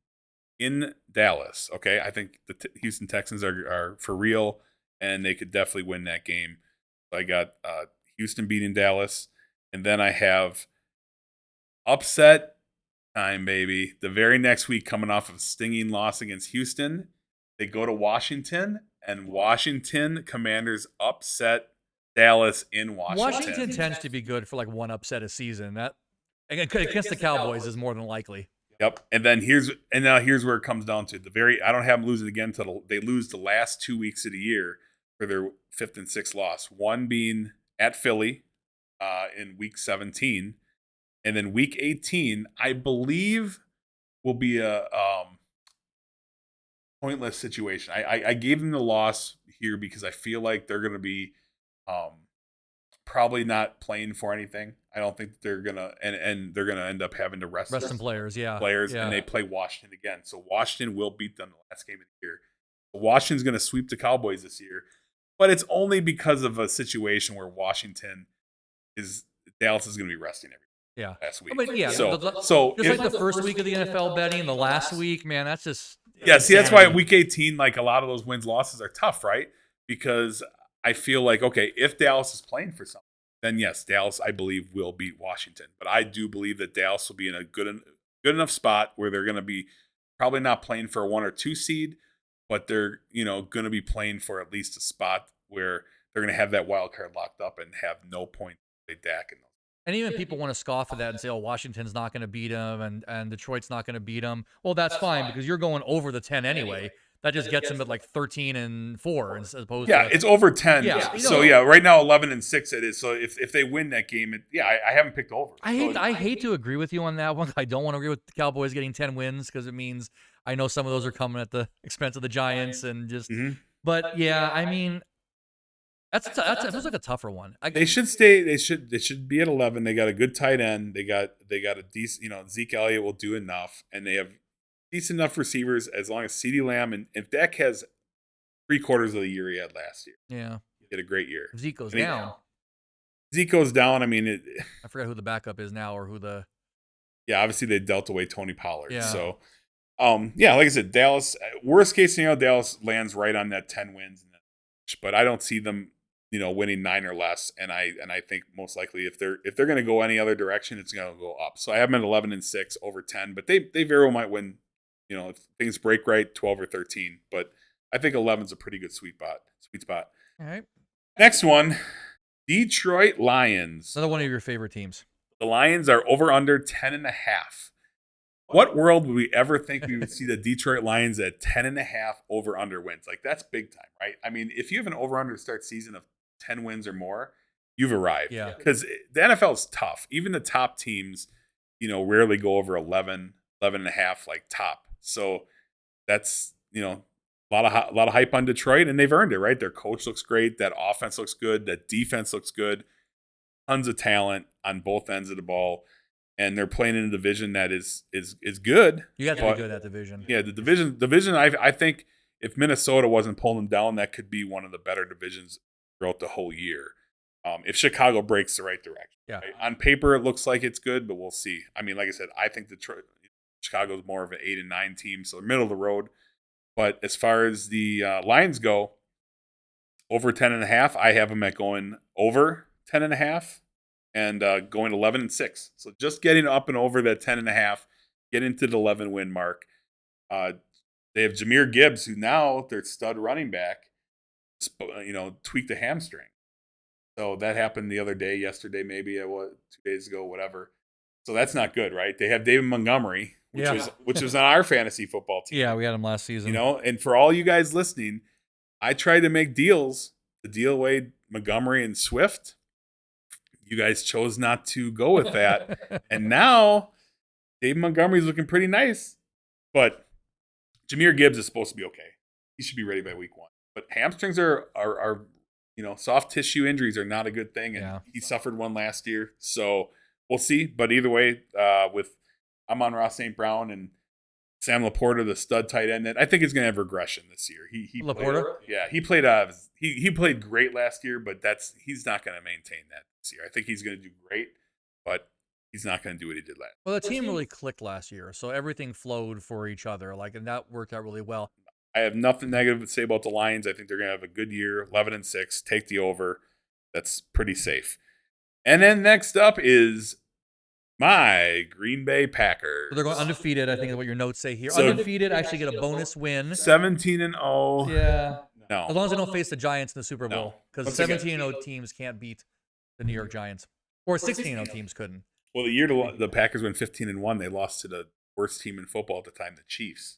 in Dallas. Okay. I think the Houston Texans are for real, and they could definitely win that game. So I got Houston beating Dallas. And then I have upset time, baby. The very next week, coming off of a stinging loss against Houston, they go to Washington, and Washington Commanders upset Dallas in Washington. Washington tends to be good for like one upset a season. That against the Cowboys is more than likely. Yep. And then here's where it comes down to. I don't have them losing again until they lose the last 2 weeks of the year for their 5th and 6th loss. One being at Philly in week 17. And then week 18, I believe, will be a pointless situation. I gave them the loss here because I feel like they're going to be probably not playing for anything. I don't think they're going to, and they're going to end up having to rest Some players, yeah. and they play Washington again. So Washington will beat them the last game of the year. Washington's going to sweep the Cowboys this year, but it's only because of a situation where Dallas is going to be resting last week. Yeah. So just like the first week of the NFL betting, the last week, man, that's just see, that's why insanity. week 18, like a lot of those wins losses are tough, right? Because I feel like, okay, if Dallas is playing for something, then yes, Dallas, I believe, will beat Washington. But I do believe that Dallas will be in a good enough spot where they're going to be probably not playing for a 1 or 2 seed, but they're going to be playing for at least a spot where they're going to have that wild card locked up and have no point to play Dak in those. And even people want to scoff at that and say, "Oh, Washington's not going to beat them, and Detroit's not going to beat them." Well, that's fine because you're going over the 10 anyway. That just gets them at like 13-4 as opposed Yeah, to it's over 10. Yeah, So yeah, right now 11-6 it is. So if they win that game, I haven't picked over. I hate to agree with you on that one. I don't want to agree with the Cowboys getting 10 wins because it means I know some of those are coming at the expense of the Giants and just. But yeah, I mean, that feels like a tougher one. They should stay. They should be at 11. They got a good tight end. They got a decent. Zeke Elliott will do enough, and they have decent enough receivers as long as CeeDee Lamb and if Dak has 3/4 of the year he had last year. Yeah, he had a great year. Zeke goes down. Zeke goes down. I mean, I forgot who the backup is now or who the. Yeah, obviously they dealt away Tony Pollard. Yeah. So, like I said, Dallas. Worst case scenario, Dallas lands right on that 10 wins, but I don't see them, winning 9 or less. And I think most likely if they're going to go any other direction, it's going to go up. So I have them at 11-6 over 10, but they very well might win. If things break right, 12 or 13. But I think 11 is a pretty good sweet spot. All right. Next one, Detroit Lions. Another one of your favorite teams. The Lions are over under 10.5. What world would we ever think we would see the Detroit Lions at 10.5 over under wins? Like, that's big time, right? I mean, if you have an over under start season of 10 wins or more, you've arrived. Yeah. Because the NFL is tough. Even the top teams, rarely go over 11.5 like top. So that's, a lot of hype on Detroit, and they've earned it, right? Their coach looks great. That offense looks good. That defense looks good. Tons of talent on both ends of the ball, and they're playing in a division that is good. You got to be good at that division. Yeah, the division. I think if Minnesota wasn't pulling them down, that could be one of the better divisions throughout the whole year. If Chicago breaks the right direction. Yeah. Right? On paper, it looks like it's good, but we'll see. I mean, like I said, I think Chicago's more of an 8 and 9 team, so middle of the road. But as far as the Lions go, over 10.5, I have them at going over 10.5 and going 11-6. So just getting up and over that 10.5, get into the 11 win mark. They have Jahmyr Gibbs, who now their stud running back, tweaked a hamstring. So that happened the other day, yesterday, maybe 2 days ago, whatever. So that's not good, right? They have David Montgomery, which was on our fantasy football team. Yeah, we had him last season. And for all you guys listening, I tried to make deals to deal away Montgomery and Swift. You guys chose not to go with that. And now David Montgomery's looking pretty nice. But Jahmyr Gibbs is supposed to be okay. He should be ready by week 1. But hamstrings are soft tissue injuries are not a good thing. And he suffered one last year. So we'll see. But either way, with Amon-Ra St. Brown and Sam Laporta, the stud tight end, I think is going to have regression this year. He Laporta? He played he played great last year, but he's not going to maintain that this year. I think he's going to do great, but he's not going to do what he did last. Well, the team really clicked last year, so everything flowed for each other, and that worked out really well. I have nothing negative to say about the Lions. I think they're going to have a good year, 11-6. Take the over. That's pretty safe. And then next up is my Green Bay Packers. So they're going undefeated, I think is what your notes say here. So undefeated, actually get a bonus win. 17-0. Yeah. No. As long as they don't face the Giants in the Super Bowl. Because 17-0 teams can't beat the New York Giants. Or 16-0 teams couldn't. Well, the year the Packers went 15-1, they lost to the worst team in football at the time, the Chiefs.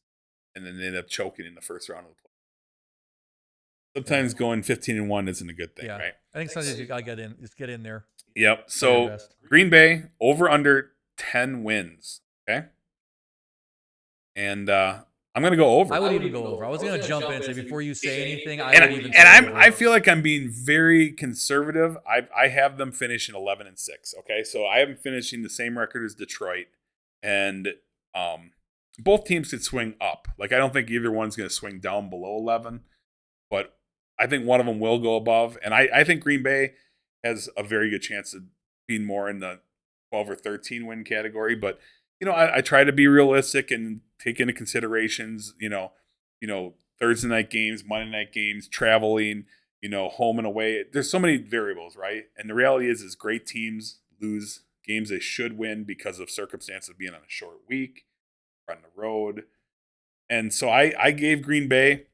And then they ended up choking in the first round of the play. Sometimes going 15-1 isn't a good thing, right? I think sometimes you gotta get in there. Yep. So Green Bay over under 10 wins. Okay. And I'm gonna go over. I would even go over. I was gonna jump in and say before you say anything, I feel like I'm being very conservative. I have them finishing 11-6. Okay, so I have them finishing the same record as Detroit, and both teams could swing up. Like I don't think either one's gonna swing down below 11, but I think one of them will go above, and I think Green Bay has a very good chance of being more in the 12 or 13 win category. But, I try to be realistic and take into considerations, Thursday night games, Monday night games, traveling, home and away. There's so many variables, right? And the reality is great teams lose games they should win because of circumstances of being on a short week, on the road. And so I gave Green Bay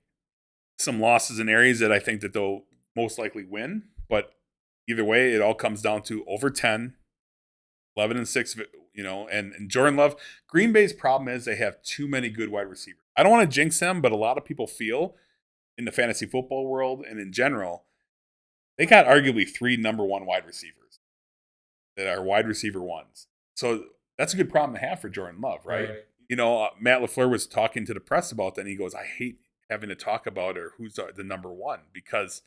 some losses in areas that I think that they'll most likely win. But either way, it all comes down to over 10, 11-6, and Jordan Love. Green Bay's problem is they have too many good wide receivers. I don't want to jinx them, but a lot of people feel in the fantasy football world and in general, they got arguably 3 number 1 wide receivers that are wide receiver ones. So that's a good problem to have for Jordan Love, right? Matt LaFleur was talking to the press about that, and he goes, I hate having to talk about or who's the number 1 because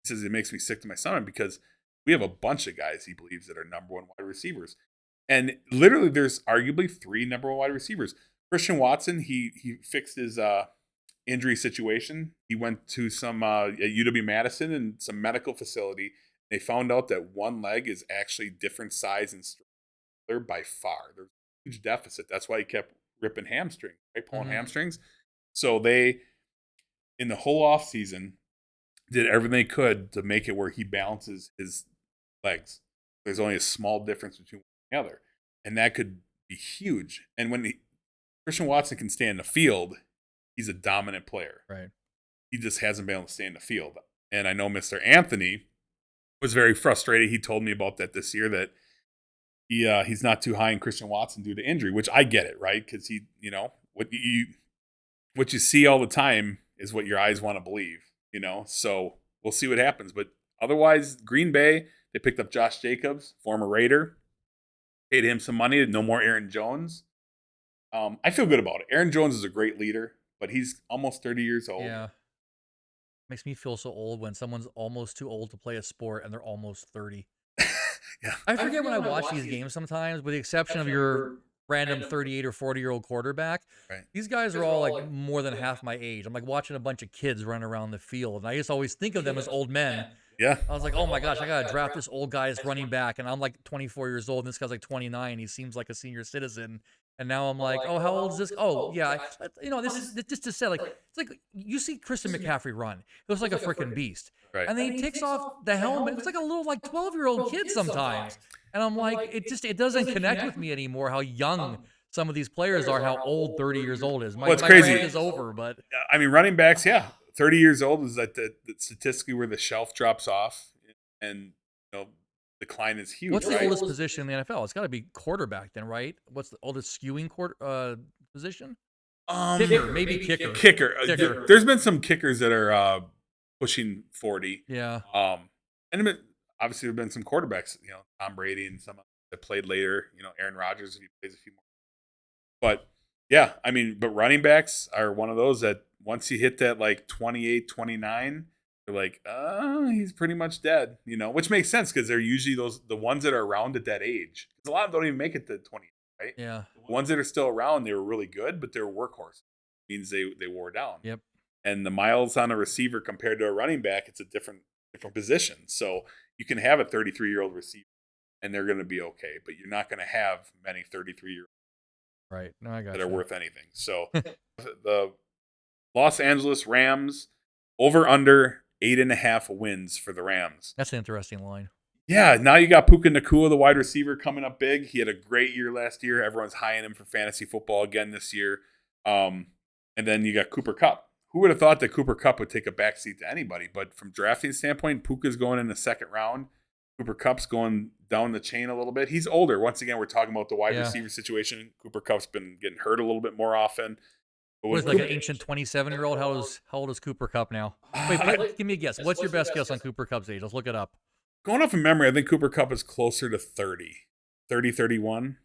he says it makes me sick to my stomach because we have a bunch of guys he believes that are number 1 wide receivers. And literally there's arguably 3 number 1 wide receivers. Christian Watson, he fixed his injury situation. He went to some at UW-Madison and some medical facility. They found out that one leg is actually different size and strength by far. There's a huge deficit. That's why he kept ripping hamstrings, right? Pulling hamstrings. So they, in the whole off season, did everything they could to make it where he balances his legs. There's only a small difference between one and the other. And that could be huge. And when Christian Watson can stay in the field, he's a dominant player. Right. He just hasn't been able to stay in the field. And I know Mr. Anthony was very frustrated. He told me about that this year, that he's not too high in Christian Watson due to injury, which I get it, right? Because he, what you see all the time is what your eyes want to believe, So we'll see what happens. But otherwise, Green Bay, they picked up Josh Jacobs, former Raider, paid him some money. No more Aaron Jones. I feel good about it. Aaron Jones is a great leader, but he's almost 30 years old. Yeah. Makes me feel so old when someone's almost too old to play a sport and they're almost 30. Yeah. I forget when I watch these games sometimes, with the exception of your random 38 or 40-year-old quarterback. Right. These guys are all like more than half my age. I'm like watching a bunch of kids run around the field, and I just always think of them as old men. Yeah. I was like, oh my gosh, I got to draft this old guy as running back, and I'm like 24 years old, and this guy's like 29. He seems like a senior citizen. And now I'm like, oh, how old is this? Oh, yeah. This is just to say, like, it's like you see Christian McCaffrey run. It was like a freaking beast. Right. And then he takes off the helmet. It's like a little, like, 12-year-old kid sometimes. And I'm like, it doesn't connect with me anymore how young some of these players are, how old 30 years old is. It's crazy. Rant is over, but. I mean, running backs, 30 years old is like the statistically where the shelf drops off. And, decline is huge. What's the oldest position in the NFL? It's got to be quarterback then, right? What's the oldest skewing position? Kicker, maybe kicker. Kicker. There's been some kickers that are pushing 40. Yeah. And obviously there have been some quarterbacks, Tom Brady and some that played later, Aaron Rodgers if he plays a few more. But yeah, I mean, but running backs are one of those that once you hit that like 28, 29, they're like, he's pretty much dead, which makes sense because they're usually the ones that are around at that age. Because a lot of them don't even make it to 20, right? Yeah. The ones that are still around, they were really good, but they were workhorses. It means they wore down. Yep. And the miles on a receiver compared to a running back, it's a different position. So you can have a 33-year-old receiver, and they're going to be okay, but you're not going to have many 33-year-olds. Right. No, I got that are worth anything. So the Los Angeles Rams over under 8.5 wins for the Rams. That's an interesting line. Yeah, now you got Puka Nacua, the wide receiver, coming up big. He had a great year last year. Everyone's high on him for fantasy football again this year. And then you got Cooper Kupp. Who would have thought that Cooper Kupp would take a backseat to anybody? But from drafting standpoint, Puka's going in the second round. Cooper Kupp's going down the chain a little bit. He's older. Once again, we're talking about the wide receiver situation. Cooper Kupp's been getting hurt a little bit more often. What is like an ancient 27-year-old? How old is Cooper Kupp now? Wait, give me a guess. What's your best guess on Cooper Kupp's age? Let's look it up. Going off of memory, I think Cooper Kupp is closer to 30. 30, 31.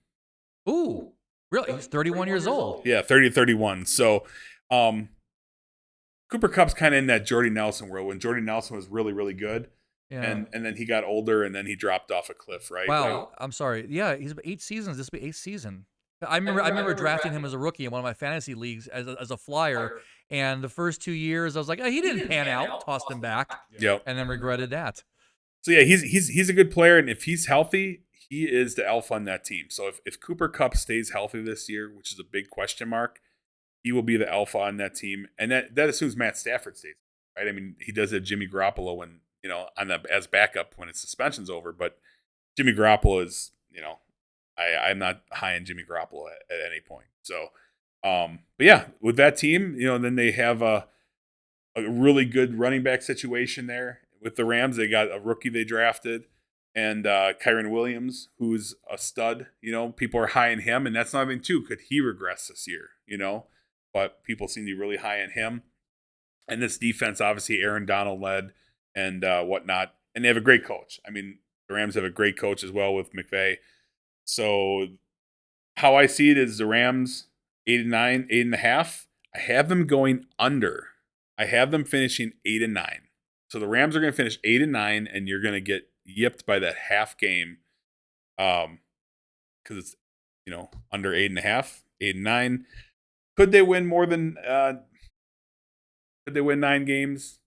Ooh, really? He's 31 years old. Yeah, 30, 31. So Cooper Kupp's kind of in that Jordy Nelson world when Jordy Nelson was really, really good. Yeah. And then he got older and then he dropped off a cliff, right? Wow. I'm sorry. Yeah, he's 8 seasons. This will be 8th season. I remember drafting him as a rookie in one of my fantasy leagues as a flyer, and the first 2 years I was like, oh, he didn't pan out, tossed him back, and then regretted that. So yeah, he's a good player, and if he's healthy, he is the alpha on that team. So if Cooper Kupp stays healthy this year, which is a big question mark, he will be the alpha on that team, and that assumes Matt Stafford stays. right? I mean, he does have Jimmy Garoppolo when, as backup when his suspension's over, but Jimmy Garoppolo is, I'm not high on Jimmy Garoppolo at any point. So, but yeah, with that team, then they have a really good running back situation there. With the Rams, they got a rookie they drafted and Kyron Williams, who's a stud. People are high on him, and that's not even too. Could he regress this year? But people seem to be really high on him. And this defense, obviously, Aaron Donald led and whatnot. And they have a great coach. I mean, the Rams have a great coach as well with McVay. So how I see it is the Rams 8-9, 8.5. I have them going under. I have them finishing 8-9. So the Rams are going to finish 8-9, and you're going to get yipped by that half game, because it's under 8.5, 8-9. Could they win more than? Could they win 9 games?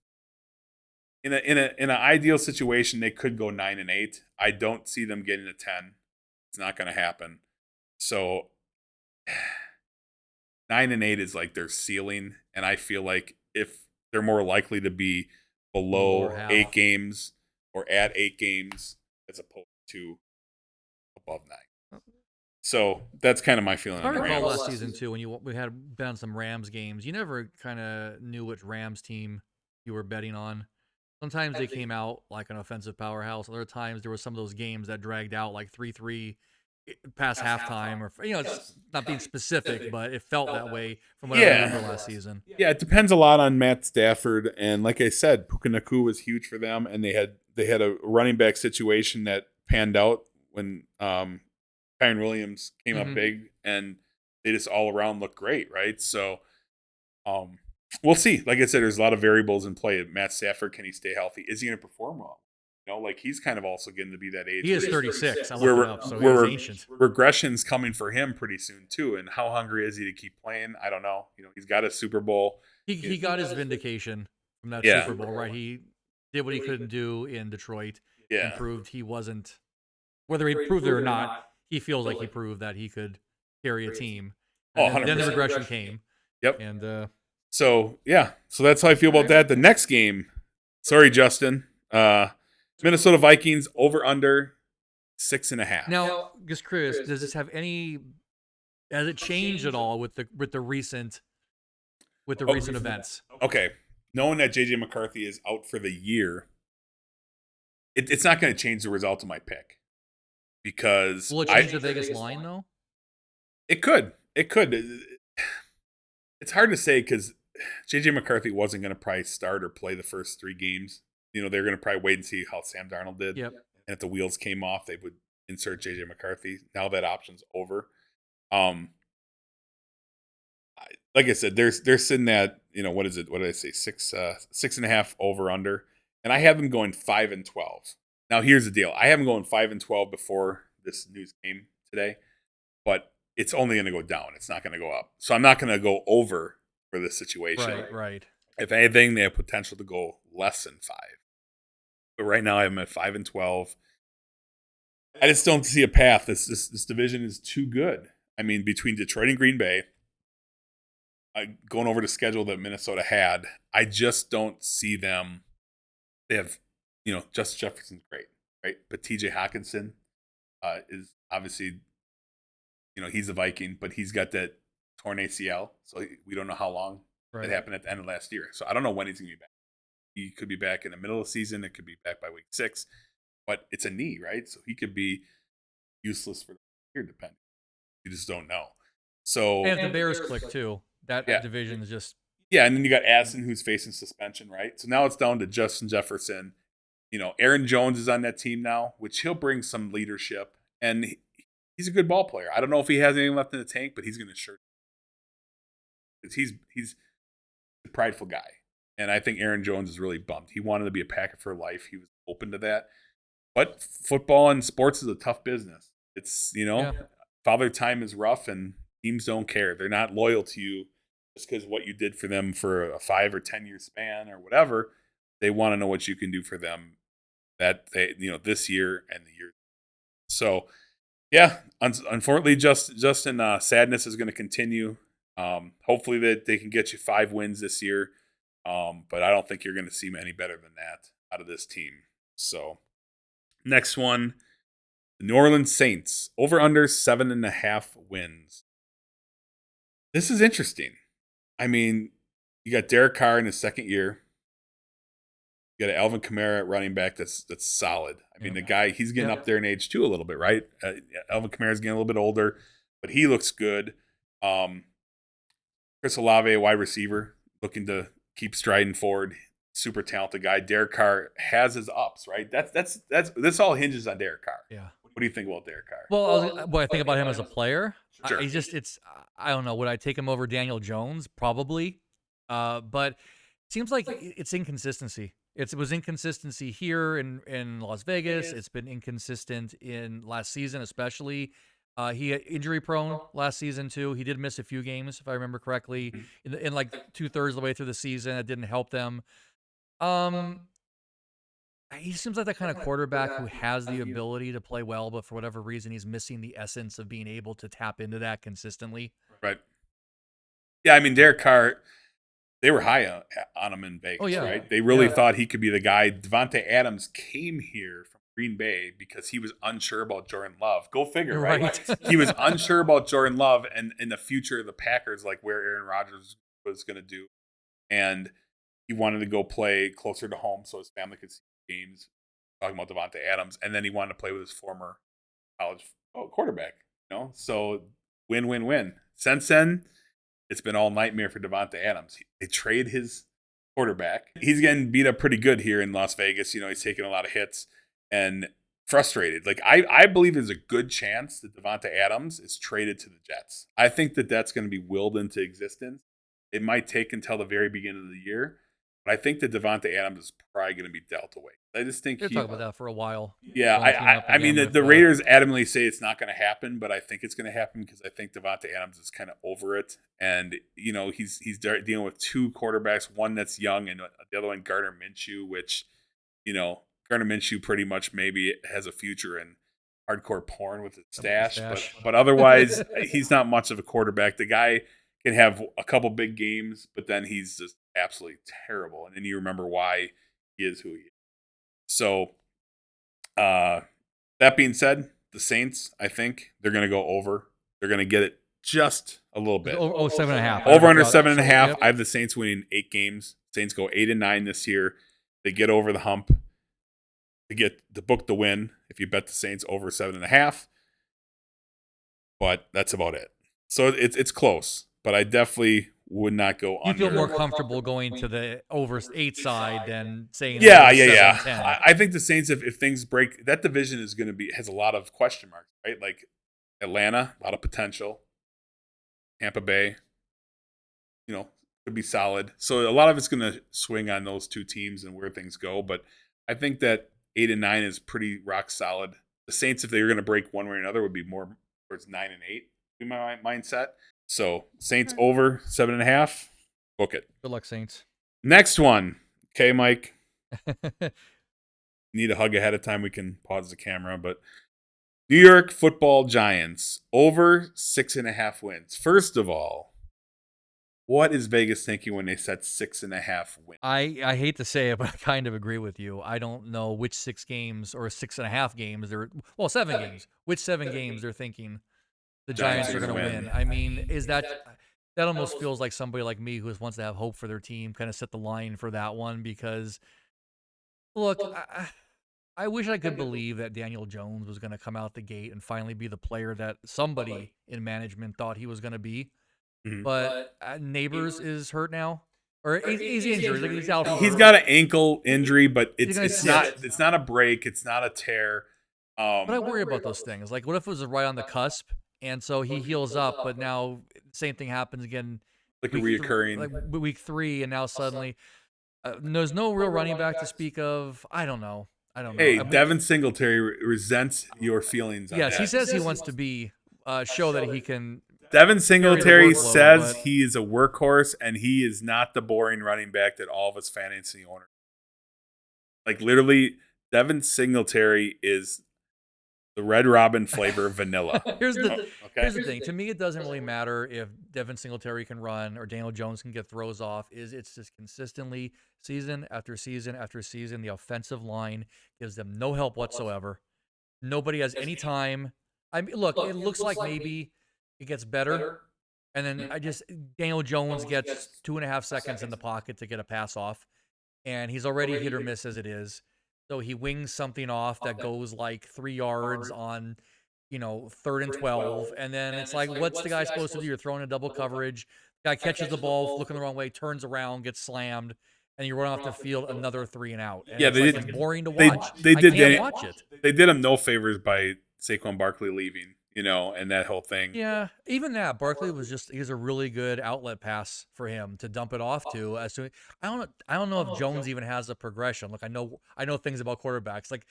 In an ideal situation, they could go 9-8. I don't see them getting to 10. It's not going to happen. So 9-8 is like their ceiling, and I feel like if they're more likely to be below 8 games or at 8 games as opposed to above 9. So that's kind of my feeling. I recall last season too when we had bet on some Rams games. You never kind of knew which Rams team you were betting on. Sometimes they came out like an offensive powerhouse. Other times there were some of those games that dragged out like 3-3 past halftime, or it's not being specific, but it felt that way from what I remember last season. Yeah, it depends a lot on Matt Stafford, and like I said, Puka Nacua was huge for them, and they had a running back situation that panned out when Kyron Williams came up big, and they just all around looked great, right? So we'll see. Like I said, there's a lot of variables in play. Matt Stafford, can he stay healthy? Is he going to perform well? He's kind of also getting to be that age. He is 36. I looked it up, so he's ancient. Regression's coming for him pretty soon too. And how hungry is he to keep playing? I don't know. He's got a Super Bowl. He got his vindication from that Super Bowl, right? He did what he couldn't do in Detroit. Yeah, and proved he wasn't. Whether he proved it or not, he feels like he proved that he could carry a team. And then the regression came. Yep. And so that's how I feel about that. The next game. Sorry, Justin. Minnesota Vikings over under 6.5. Now, just curious, does this have any? Has it changed at all with the recent events? Okay, knowing that JJ McCarthy is out for the year, it's not going to change the result of my pick because will it change the Vegas line though? It could. It's hard to say because JJ McCarthy wasn't going to probably start or play the first 3 games. They're going to probably wait and see how Sam Darnold did. Yep. And if the wheels came off, they would insert JJ McCarthy. Now that option's over. Like I said, they're sitting at, what is it? What did I say? 6.5 over under. And I have them going 5-12. Now here's the deal. I have them going 5-12 before this news came today, but it's only going to go down. It's not going to go up. So I'm not going to go over for this situation. Right. If anything, they have potential to go less than 5. But right now I have them at 5-12. I just don't see a path. This division is too good. I mean, between Detroit and Green Bay, going over the schedule that Minnesota had, I just don't see them. They have, Justin Jefferson's great, right? But TJ Hawkinson is obviously, he's a Viking, but he's got that torn ACL. So we don't know how long it happened at the end of last year. So I don't know when he's going to be back. He could be back in the middle of the season. It could be back by week 6. But it's a knee, right? So he could be useless for the year, depending. You just don't know. So and if the Bears click too, that division is just and then you got Addison who's facing suspension, right? So now it's down to Justin Jefferson. Aaron Jones is on that team now, which he'll bring some leadership, and he's a good ball player. I don't know if he has anything left in the tank, but he's going to sure. He's a prideful guy. And I think Aaron Jones is really bummed. He wanted to be a Packer for life. He was open to that. But football and sports is a tough business. It's, father time is rough and teams don't care. They're not loyal to you just because what you did for them for a 5 or 10 year span or whatever. They want to know what you can do for them this year and the year. So, unfortunately, Justin, sadness is going to continue. Hopefully that they can get you 5 wins this year. But I don't think you're going to see any better than that out of this team. So next one, the New Orleans Saints, over under 7.5 wins. This is interesting. I mean, you got Derek Carr in his second year. You got Alvin Kamara at running back that's solid. I mean, the guy, he's getting up there in age too a little bit, right? Alvin Kamara's getting a little bit older, but he looks good. Chris Olave, wide receiver, looking to keep striding forward. Super talented guy. Derek Carr has his ups, right? This all hinges on Derek Carr. Yeah. What do you think about Derek Carr? Well, what I think about him as a player, Sure. I don't know. Would I take him over Daniel Jones? Probably. But it seems like it's inconsistency. It was inconsistency here in Las Vegas. It's been inconsistent in last season, especially. He had injury prone last season too. He did miss a few games, if I remember correctly, in like 2/3 of the way through the season. It didn't help them. He seems like that kind of quarterback who has the ability to play well, but for whatever reason, he's missing the essence of being able to tap into that consistently. Right. Yeah, I mean, Derek Carr, they were high on him in Vegas, right? They really thought he could be the guy. Devontae Adams came here from Green Bay because he was unsure about Jordan Love. Go figure, right? He was unsure about Jordan Love and in the future of the Packers, like where Aaron Rodgers was going to do. And he wanted to go play closer to home so his family could see games. Talking about Devontae Adams. And then he wanted to play with his former college quarterback. So win-win-win. Since then, it's been all nightmare for Devontae Adams. They trade his quarterback. He's getting beat up pretty good here in Las Vegas. He's taking a lot of hits and frustrated. Like I believe there's a good chance that Devontae Adams is traded to the Jets. I think that's going to be willed into existence. It might take until the very beginning of the year, but I think that Devontae Adams is probably going to be dealt away. I just think they're talking about that for a while. Yeah, I mean the Raiders adamantly say it's not going to happen, but I think it's going to happen because I think Devontae Adams is kind of over it, and he's dealing with two quarterbacks, one that's young and the other one Gardner Minshew, which Gardner Minshew pretty much maybe has a future in hardcore porn with his stash. But otherwise he's not much of a quarterback. The guy can have a couple big games, but then he's just absolutely terrible, and then you remember why he is who he is. So, that being said, the Saints, I think they're going to go over. They're going to get it just a little bit. Oh, 7.5. Over under 7.5. Yep. I have the Saints winning 8 games. Saints go 8-9 this year. They get over the hump. They get the book the win if you bet the Saints over 7.5. But that's about it. So it's close. But I definitely would not go under. You feel more comfortable going to the over 8 side than saying yeah. I think the Saints, if things break, that division is going to has a lot of question marks, right? Like Atlanta, a lot of potential. Tampa Bay, could be solid. So a lot of it's going to swing on those two teams and where things go. But I think that 8-9 is pretty rock solid. The Saints, if they were going to break one way or another, would be more towards 9-8. Be my mindset. So Saints over 7.5. Book it. Good luck, Saints. Next one. Okay, Mike. Need a hug ahead of time. We can pause the camera. But New York Football Giants over 6.5 wins. First of all, what is Vegas thinking when they set 6.5 wins? I hate to say it, but I kind of agree with you. I don't know which 6 games or 6.5 games 7 games. Which 7 games they're thinking the Giants are going to win. I mean, that almost feels like somebody like me who wants to have hope for their team kind of set the line for that one because, look, I wish I could believe that Daniel Jones was going to come out the gate and finally be the player that somebody in management thought he was going to be. Mm-hmm. But Neighbors is hurt now. Or he's injured. Like he's out. He's got an ankle injury, but it's not a break. It's not a tear. But I worry about those things. Like, what if it was right on the cusp? And so he heals up, but now same thing happens again. Like a reoccurring. Like week 3, and now suddenly there's no real running back to speak of. I don't know. Hey, Devin Singletary resents your feelings on yes, that. He says he wants to be show that he can. Devin Singletary says he is a workhorse, and he is not the boring running back that all of us fantasy owners. Like, literally, Devin Singletary is the Red Robin flavor vanilla. Here's the Okay. Here's the thing. To me, it doesn't really matter if Devin Singletary can run or Daniel Jones can get throws off. It's just consistently season after season after season. The offensive line gives them no help whatsoever. Nobody has any time. I mean, look, it looks like maybe it gets better. And then Daniel Jones gets 2.5 seconds in the pocket to get a pass off. And he's already hit or miss as it is. So he wings something off that goes like 3 yards on, 3rd and 12. And then it's like, what's the guy supposed to do? You're throwing a double coverage. Guy catches the ball, looking the wrong way, turns around, gets slammed, and you run off the field another 3 and out. And it's boring to watch. I can't watch it. They did him no favors by Saquon Barkley leaving, and that whole thing. Yeah, even that Barkley he's a really good outlet pass for him to dump it off to. I don't know if Jones even has a progression. Look, I know things about quarterbacks. Like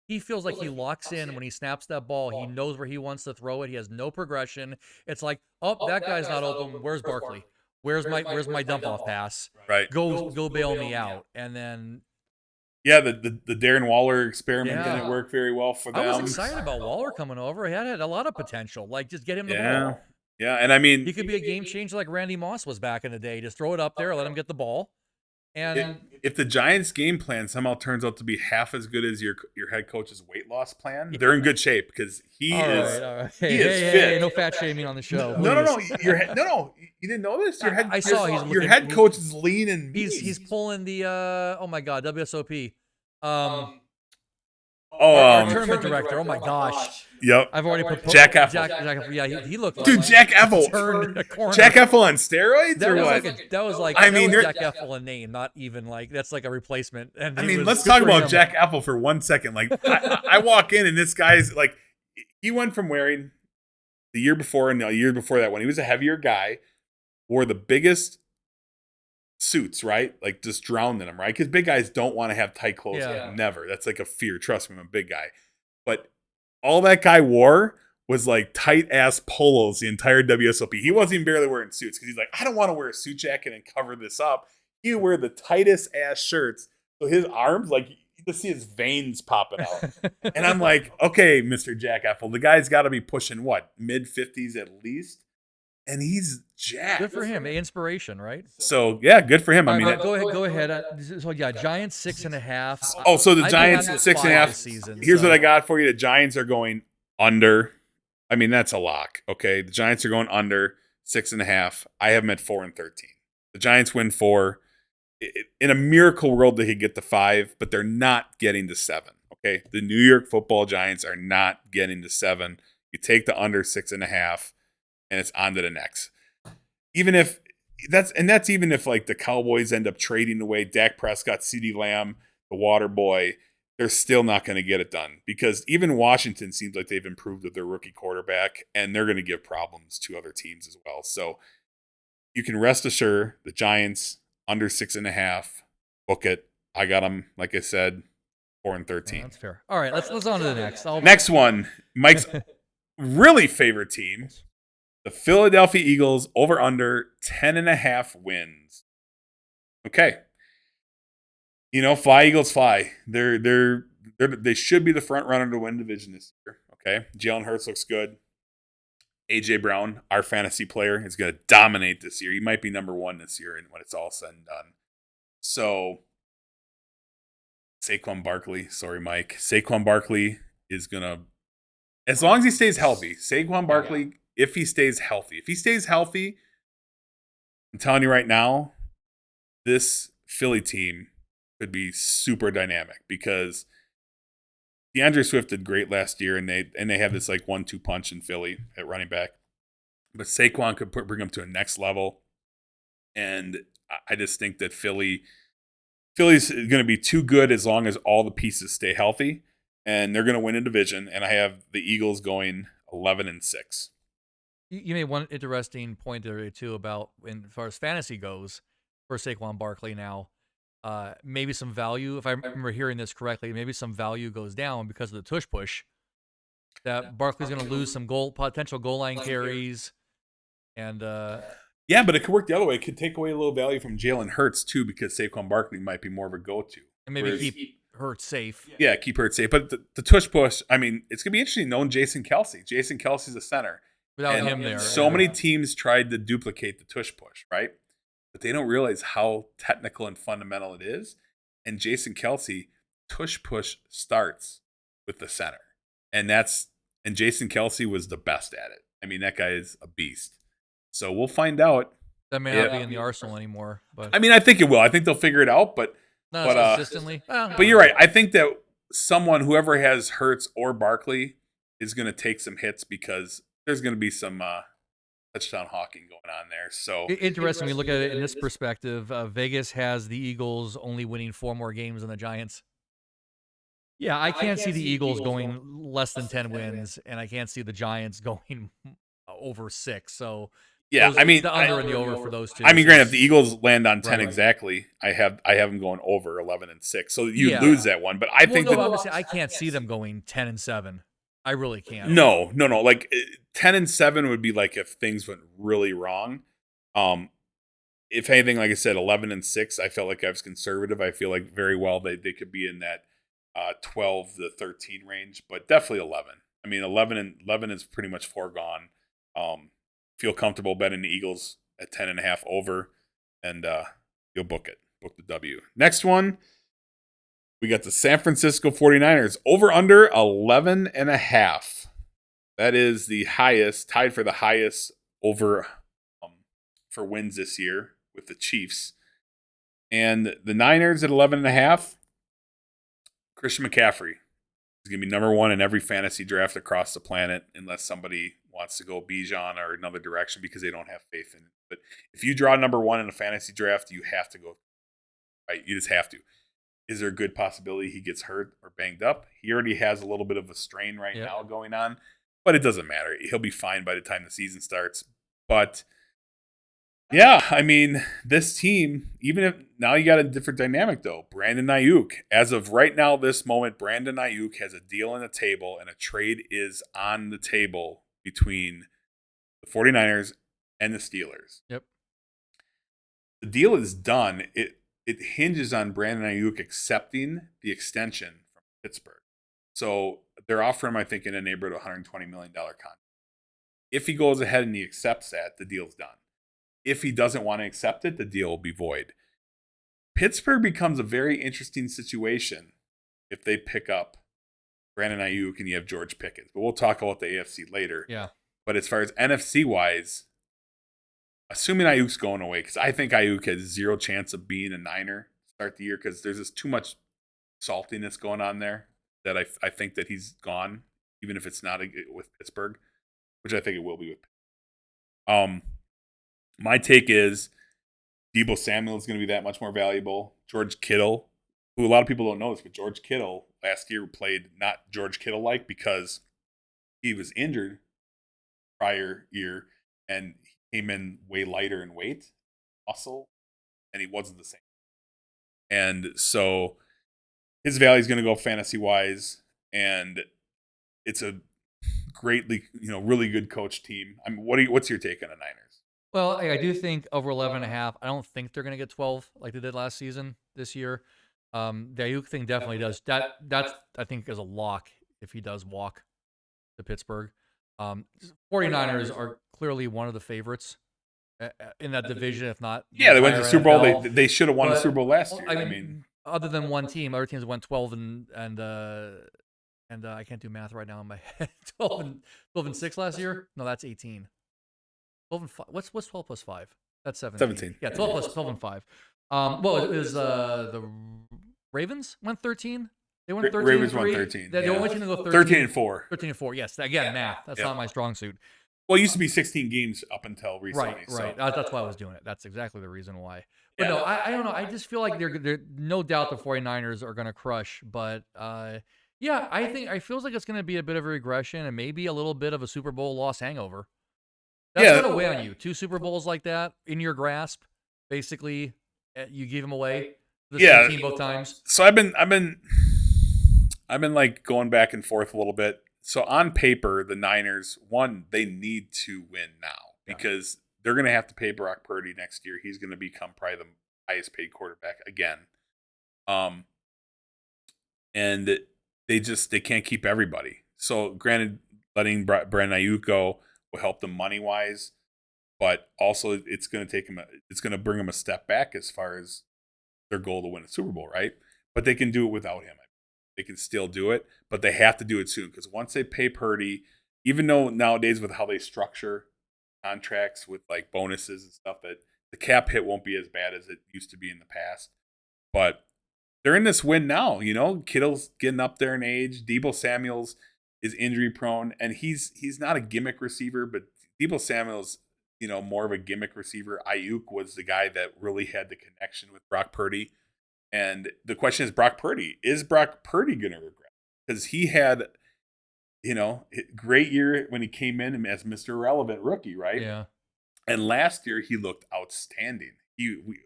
he feels like he locks in when he snaps that ball. He knows where he wants to throw it. He has no progression. It's like, oh, that guy's not open. Where's Barkley? Where's my dump off pass? Right. Go bail me out. And then yeah, the Darren Waller experiment didn't work very well for them. I was excited about Waller coming over. He had a lot of potential. Like, just get him the ball. Yeah, and I mean, he could be a game changer like Randy Moss was back in the day. Just throw it up there, let him get the ball. And if the Giants' game plan somehow turns out to be half as good as your head coach's weight loss plan, they're in good shape because he is fit. Hey, no fat shaming on the show. No. You didn't know this? I saw your head coach is lean and mean. He's pulling the oh my god, WSOP. Our tournament director. Oh my gosh. Yep. I've already put Jack Effel. Jack Effel. Yeah, he looked. Dude, Jack Effel turned a corner. Jack Effel on steroids or what? That was Jack Effel a name, not even like that's like a replacement. And I mean, let's talk about Jack Effel for 1 second. Like, I walk in and this guy's like, he went from wearing the year before and the year before that when he was a heavier guy, wore the biggest suits, right? Like just drowned in them, right? Because big guys don't want to have tight clothes. Yeah. Never. That's like a fear. Trust me, I'm a big guy. But all that guy wore was like tight ass polos the entire WSOP. He wasn't even barely wearing suits because he's like, I don't want to wear a suit jacket and cover this up. He would wear the tightest ass shirts. So his arms, like you can see his veins popping out. And I'm like, okay, Mr. Jack Effel, the guy's got to be pushing what? Mid-50s at least? And he's jacked. Good for him. Inspiration, right? So, yeah, good for him. I mean, go ahead. So, yeah, Giants 6.5. Oh, so the Giants 6.5. Here's what I got for you. The Giants are going under. I mean, that's a lock. Okay. The Giants are going under 6.5. I have them at 4-13. The Giants win 4. In a miracle world, they could get to 5, but they're not getting to 7. Okay. The New York Football Giants are not getting to 7. You take the under 6.5. And it's on to the next. Even if that's even if like the Cowboys end up trading away Dak Prescott, CeeDee Lamb, the Water Boy, they're still not going to get it done because even Washington seems like they've improved with their rookie quarterback, and they're going to give problems to other teams as well. So you can rest assured the Giants under 6.5, book it. I got them, like I said, 4-13. Yeah, that's fair. All right, let's on to the next. Next one, Mike's really favorite team. The Philadelphia Eagles over under 10.5 wins. Okay. Fly Eagles fly. They should be the front runner to win division this year. Okay. Jalen Hurts looks good. AJ Brown, our fantasy player, is going to dominate this year. He might be number 1 this year when it's all said and done. So Saquon Barkley, sorry, Mike. Saquon Barkley is going to, as long as he stays healthy, Saquon Barkley, if he stays healthy, I'm telling you right now, this Philly team could be super dynamic because DeAndre Swift did great last year, and they have this like 1-2 punch in Philly at running back. But Saquon could bring them to a next level, and I just think that Philly's going to be too good as long as all the pieces stay healthy, and they're going to win a division. And I have the Eagles going 11-6. You made one interesting point there too about as far as fantasy goes for Saquon Barkley now. Maybe some value, if I remember hearing this correctly, maybe some value goes down because of the tush push. That Barkley's going to lose some potential goal line carries, and yeah, but it could work the other way. It could take away a little value from Jalen Hurts too, because Saquon Barkley might be more of a go-to, and maybe keep Hurts safe. Yeah, keep Hurts safe. But the tush push, I mean, it's going to be interesting knowing Jason Kelce. Jason Kelce's a center. Without And him there, so many teams tried to duplicate the tush push, right? But they don't realize how technical and fundamental it is. And Jason Kelsey, tush push starts with the center. And Jason Kelsey was the best at it. I mean, that guy is a beast. So we'll find out. that may not be in the arsenal anymore. But I mean, I think it will. I think they'll figure it out, but not consistently. but you're right. I think that whoever has Hurts or Barkley, is going to take some hits because there's going to be some touchdown hawking going on there. So interesting. We look at it in this perspective. Vegas has the Eagles only winning 4 more games than the Giants. Yeah, I can't see the Eagles going less than 10 wins, and I can't see the Giants going over 6. So yeah, I mean, the under and the over for those two. I mean, granted, if the Eagles land on 10 exactly, I have them going over 11-6. So you lose that one, but I think I can't see them going 10-7. I really can't. No. Like 10-7 would be like if things went really wrong. If anything, like I said, 11-6, I felt like I was conservative. I feel like very well they could be in that 12-13 range, but definitely 11. I mean, 11 is pretty much foregone. Feel comfortable betting the Eagles at 10.5 over, and you'll book the W. Next one, we got the San Francisco 49ers over under 11.5. That is the highest, tied for the highest over for wins this year with the Chiefs. And the Niners at 11.5. Christian McCaffrey is going to be number 1 in every fantasy draft across the planet, unless somebody wants to go Bijan or another direction because they don't have faith in it. But if you draw number 1 in a fantasy draft, you have to go. Right? You just have to. Is there a good possibility he gets hurt or banged up? He already has a little bit of a strain right now going on, but it doesn't matter. He'll be fine by the time the season starts. But yeah, I mean, this team, even if now you got a different dynamic though. Brandon Ayuk, as of right now, this moment, Brandon Ayuk has a deal on the table and a trade is on the table between the 49ers and the Steelers. Yep. The deal is done. It hinges on Brandon Ayuk accepting the extension from Pittsburgh. So they're offering him, I think, in a neighborhood of $120 million contract. If he goes ahead and he accepts that, the deal's done. If he doesn't want to accept it, the deal will be void. Pittsburgh becomes a very interesting situation if they pick up Brandon Ayuk and you have George Pickens. But we'll talk about the AFC later. Yeah. But as far as NFC-wise, assuming Ayuk's going away, because I think Ayuk has 0 chance of being a Niner to start the year because there's just too much saltiness going on there that I think that he's gone, even if it's not with Pittsburgh, which I think it will be with. My take is Deebo Samuel is going to be that much more valuable. George Kittle, who a lot of people don't know this, but George Kittle last year played not George Kittle-like because he was injured prior year and he came in way lighter in weight, muscle, and he wasn't the same. And so his value is going to go fantasy-wise, and it's a greatly, really good coach team. I mean, what's your take on the Niners? Well, I do think over 11.5. I don't think they're going to get 12 like they did last season this year. The Ayuk thing definitely does. That's I think is a lock if he does walk to Pittsburgh. 49ers are clearly one of the favorites in that division, if not. Yeah, they went to the Super Bowl. They should have won the Super Bowl last year. I mean, other than one team, other teams went 12 and I can't do math right now in my head. 12 and 6 last year. No, that's 18. 12 and 5. What's 12 plus 5? That's 17. Yeah, 12 and 5. Well, it was the Ravens went 13. They went 13. Ravens won 13. They only team to go 13 and 4. 13 and 4. Yes, again, math. That's not my strong suit. Well, it used to be 16 games up until recently. Right. So. That's why I was doing it. That's exactly the reason why. But no, I don't know. I just feel like they're no doubt the 49ers are going to crush. But yeah, I feels like it's going to be a bit of a regression and maybe a little bit of a Super Bowl loss hangover. That's going to weigh on you. 2 Super Bowls like that in your grasp, basically, you give them away. The same team both times. So I've been like going back and forth a little bit. So on paper, the Niners, they need to win now because they're going to have to pay Brock Purdy next year. He's going to become probably the highest paid quarterback again. And they can't keep everybody. So granted, letting Brandon Ayuk go will help them money wise, but also it's going to take them. It's going to bring them a step back as far as their goal to win a Super Bowl, right? But they can do it without him. They can still do it, but they have to do it soon because once they pay Purdy, even though nowadays with how they structure contracts with like bonuses and stuff, that the cap hit won't be as bad as it used to be in the past. But they're in this win now. Kittle's getting up there in age. Deebo Samuel's is injury prone, and he's not a gimmick receiver, but Deebo Samuel's more of a gimmick receiver. Ayuk was the guy that really had the connection with Brock Purdy. And the question is, is Brock Purdy going to regret? Because he had, great year when he came in as Mr. Irrelevant rookie, right? Yeah. And last year he looked outstanding.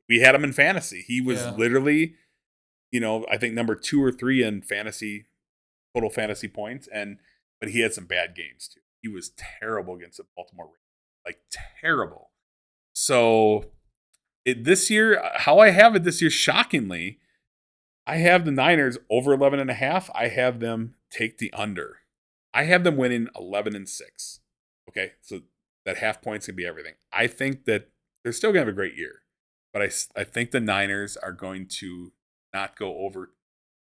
We had him in fantasy. He was literally, I think number 2 or 3 in total fantasy points. But he had some bad games too. He was terrible against the Baltimore Ravens, like terrible. So this year, how I have it this year, shockingly, I have the Niners over 11.5. I have them take the under. I have them winning 11-6. Okay, so that half point's gonna be everything. I think that they're still gonna have a great year, but I think the Niners are going to not go over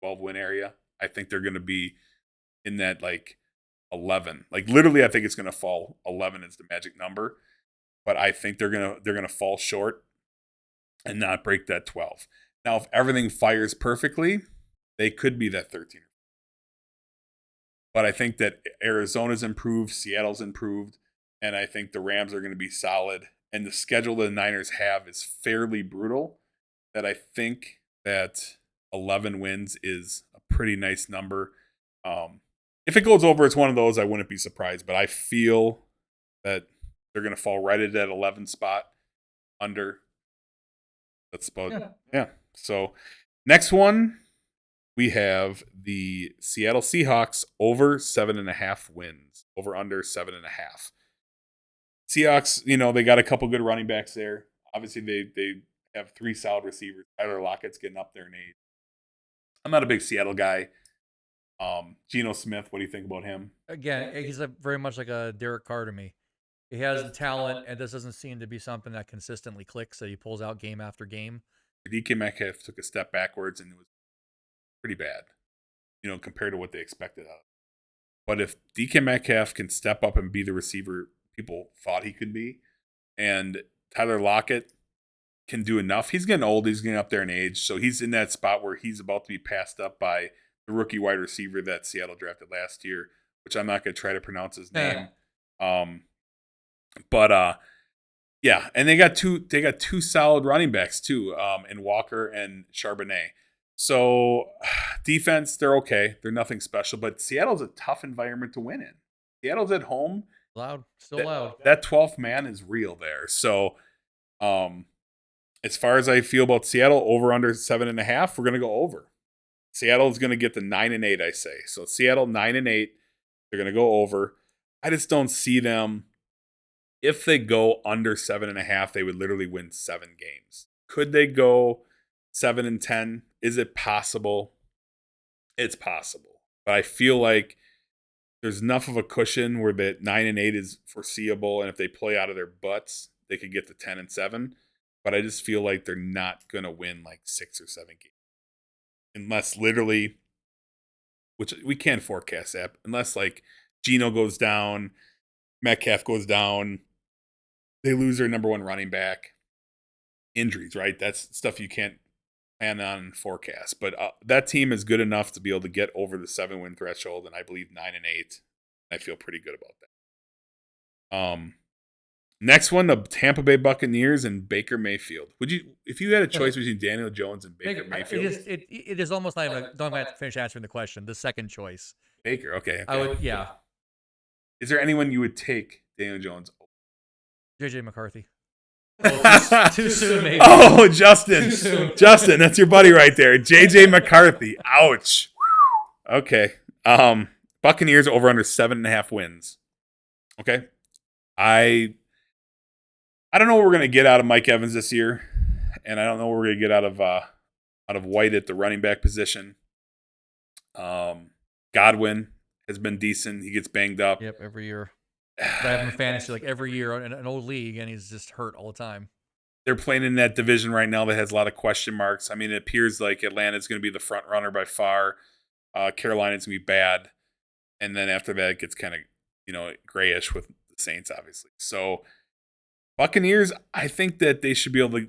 12 win area. I think they're gonna be in that like 11. Like literally, I think it's gonna fall 11 is the magic number, but I think they're gonna fall short and not break that 12. Now, if everything fires perfectly, they could be that 13. But I think that Arizona's improved, Seattle's improved, and I think the Rams are going to be solid. And the schedule the Niners have is fairly brutal, that I think that 11 wins is a pretty nice number. If it goes over, it's one of those I wouldn't be surprised. But I feel that they're going to fall right at that 11 spot under. That's about, yeah. So next one, we have the Seattle Seahawks over 7.5 wins, over under 7.5. Seahawks, they got a couple good running backs there. Obviously, they have 3 solid receivers. Tyler Lockett's getting up there in age. I'm not a big Seattle guy. Geno Smith, what do you think about him? Again, he's very much like a Derek Carr to me. He has the talent, and this doesn't seem to be something that consistently clicks, that he pulls out game after game. DK Metcalf took a step backwards, and it was pretty bad, compared to what they expected out of him. But if DK Metcalf can step up and be the receiver people thought he could be, and Tyler Lockett can do enough, he's getting old, he's getting up there in age, so he's in that spot where he's about to be passed up by the rookie wide receiver that Seattle drafted last year, which I'm not going to try to pronounce his name. Yeah, and they got two solid running backs too, in Walker and Charbonnet. So defense, they're okay. They're nothing special, but Seattle's a tough environment to win in. Seattle's at home. Still loud. That 12th man is real there. So as far as I feel about Seattle, over under 7.5, we're gonna go over. Seattle's gonna get the 9-8, I say. So Seattle 9-8, they're gonna go over. I just don't see them. If they go under 7.5, they would literally win 7 games. Could they go 7-10? Is it possible? It's possible. But I feel like there's enough of a cushion where that 9-8 is foreseeable, and if they play out of their butts, they could get to 10-7. But I just feel like they're not gonna win like 6 or 7 games. Unless literally, which we can't forecast that, unless like Geno goes down, Metcalf goes down, they lose their number 1 running back. Injuries, right? That's stuff you can't plan on and forecast. But that team is good enough to be able to get over the 7-win threshold, and I believe 9-8. I feel pretty good about that. Next one, the Tampa Bay Buccaneers and Baker Mayfield. Would you, if you had a choice between Daniel Jones and Baker Mayfield? It is almost not even. Don't have to finish answering the question. The second choice. Baker, okay. I would, yeah. Is there anyone you would take Daniel Jones over? JJ McCarthy. Oh, too soon, maybe. Oh, Justin. Justin, that's your buddy right there. JJ McCarthy. Ouch. Okay. Buccaneers over under 7.5 wins. Okay. I don't know what we're gonna get out of Mike Evans this year, and I don't know what we're gonna get out of White at the running back position. Godwin has been decent. He gets banged up. Yep, every year. But I have him in fantasy like every year in an old league, and he's just hurt all the time. They're playing in that division right now that has a lot of question marks. I mean, it appears like Atlanta's going to be the front runner by far. Carolina's going to be bad. And then after that, it gets kind of, grayish with the Saints, obviously. So, Buccaneers, I think that they should be able to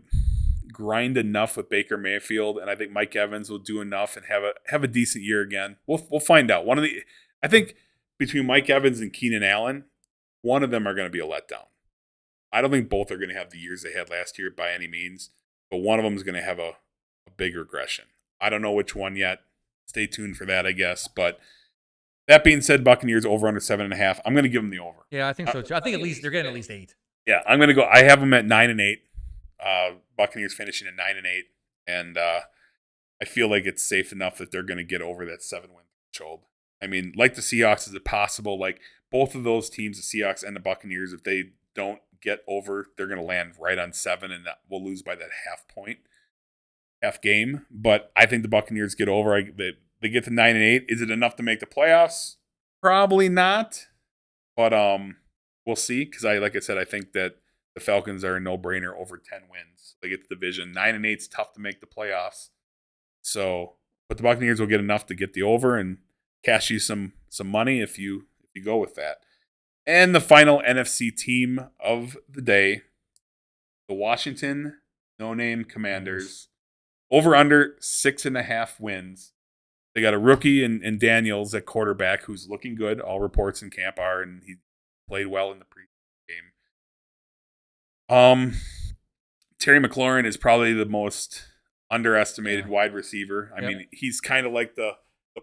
grind enough with Baker Mayfield, and I think Mike Evans will do enough and have a decent year again. We'll find out. I think between Mike Evans and Keenan Allen, one of them are going to be a letdown. I don't think both are going to have the years they had last year by any means, but one of them is going to have a big regression. I don't know which one yet. Stay tuned for that, I guess. But that being said, Buccaneers over under 7.5. I'm going to give them the over. Yeah, I think so too. I think at least they're getting at least 8. Yeah, I'm going to go. I have them at 9-8. Buccaneers finishing at 9-8, and I feel like it's safe enough that they're going to get over that 7-win threshold. I mean, like the Seahawks, is it possible? Like both of those teams, the Seahawks and the Buccaneers, if they don't get over, they're going to land right on 7, and we'll lose by that half game. But I think the Buccaneers get over. They get to 9-8. Is it enough to make the playoffs? Probably not. But we'll see. Because like I said, I think that the Falcons are a no-brainer over 10 wins. They get the division. 9-8 is tough to make the playoffs. So, but the Buccaneers will get enough to get the over and cash you some money if you go with that. And the final NFC team of the day, the Washington no-name Commanders. Over under 6.5 wins. They got a rookie in Daniels at quarterback who's looking good. All reports in camp are, and he played well in the preseason game. Terry McLaurin is probably the most underestimated wide receiver. I mean, he's kind of like the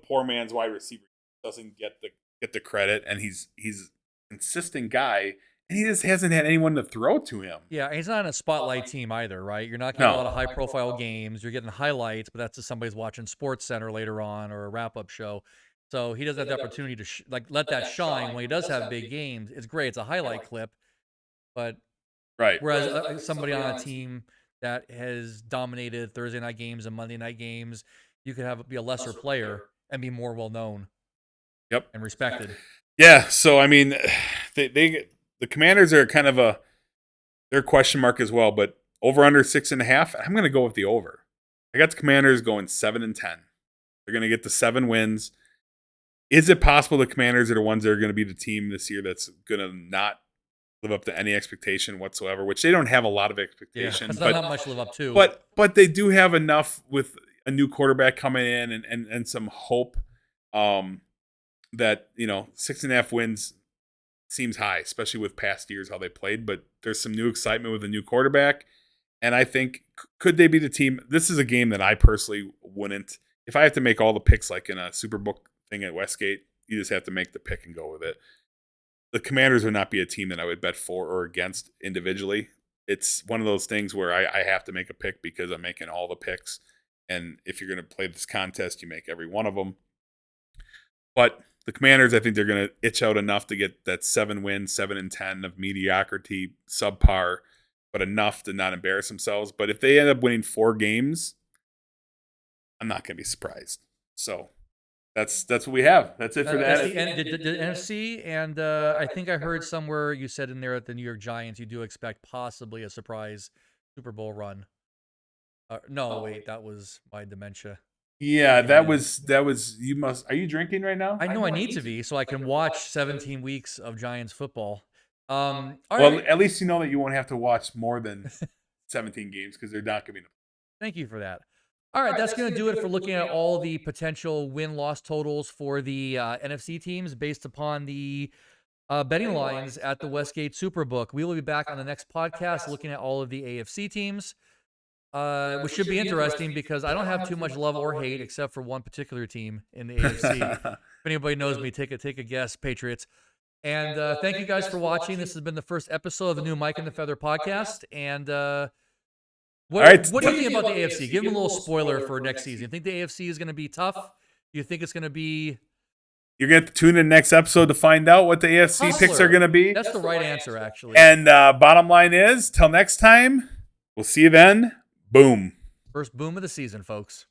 poor man's wide receiver. He doesn't get the credit, and he's a consistent guy, and he just hasn't had anyone to throw to him. Yeah, he's not in a spotlight team either, right? You're not getting a lot of high-profile games. You're getting highlights, but that's just somebody's watching Sports Center later on or a wrap-up show. So he doesn't have the opportunity to let that shine when he does have big games. It's great. It's a highlight clip, but whereas somebody on a team that has dominated Thursday night games and Monday night games, you could be a lesser player and be more well-known. Yep. And respected. Yeah, so I mean, the Commanders are kind of they're a question mark as well, but over under 6.5, I'm going to go with the over. I got the Commanders going 7-10. They're going to get the 7 wins. Is it possible the Commanders are the ones that are going to be the team this year that's going to not live up to any expectation whatsoever? Which they don't have a lot of expectation. Yeah, not much to live up to. But they do have enough with a new quarterback coming in and some hope. That 6.5 wins seems high, especially with past years how they played. But there's some new excitement with a new quarterback, and I think could they be the team? This is a game that I personally wouldn't. If I have to make all the picks like in a Superbook thing at Westgate, you just have to make the pick and go with it. The Commanders would not be a team that I would bet for or against individually. It's one of those things where I have to make a pick because I'm making all the picks, and if you're going to play this contest, you make every one of them. But the Commanders, I think they're going to itch out enough to get that 7 wins, 7-10 of mediocrity, subpar, but enough to not embarrass themselves. But if they end up winning 4 games, I'm not going to be surprised. So that's what we have. That's it for that. The NFC, and I think I heard somewhere you said in there at the New York Giants, you do expect possibly a surprise Super Bowl run. Wait, that was my dementia. Yeah, that was you must. Are you drinking right now? I know I need to be so I can watch 17 weeks of Giants football. Well, at least you know that you won't have to watch more than 17 games because they're not going to be. Thank you for that. All right, that's going to do it for looking at all the potential win-loss totals for the NFC teams based upon the betting lines at the Westgate Superbook. We will be back on the next podcast looking at all of the AFC teams. Which should be interesting because I don't have too much love or hate except for one particular team in the AFC. If anybody knows me, take a guess, Patriots. And thank you guys for watching. This has been the first episode of the new Mike and the Feather podcast. And what do you think about the AFC? Give them a little spoiler for next season. You think the AFC is going to be tough? Do you think it's going to be... You're going to have to tune in next episode to find out what the AFC picks are going to be. That's the right answer, actually. And bottom line is, till next time, we'll see you then. Boom. First boom of the season, folks.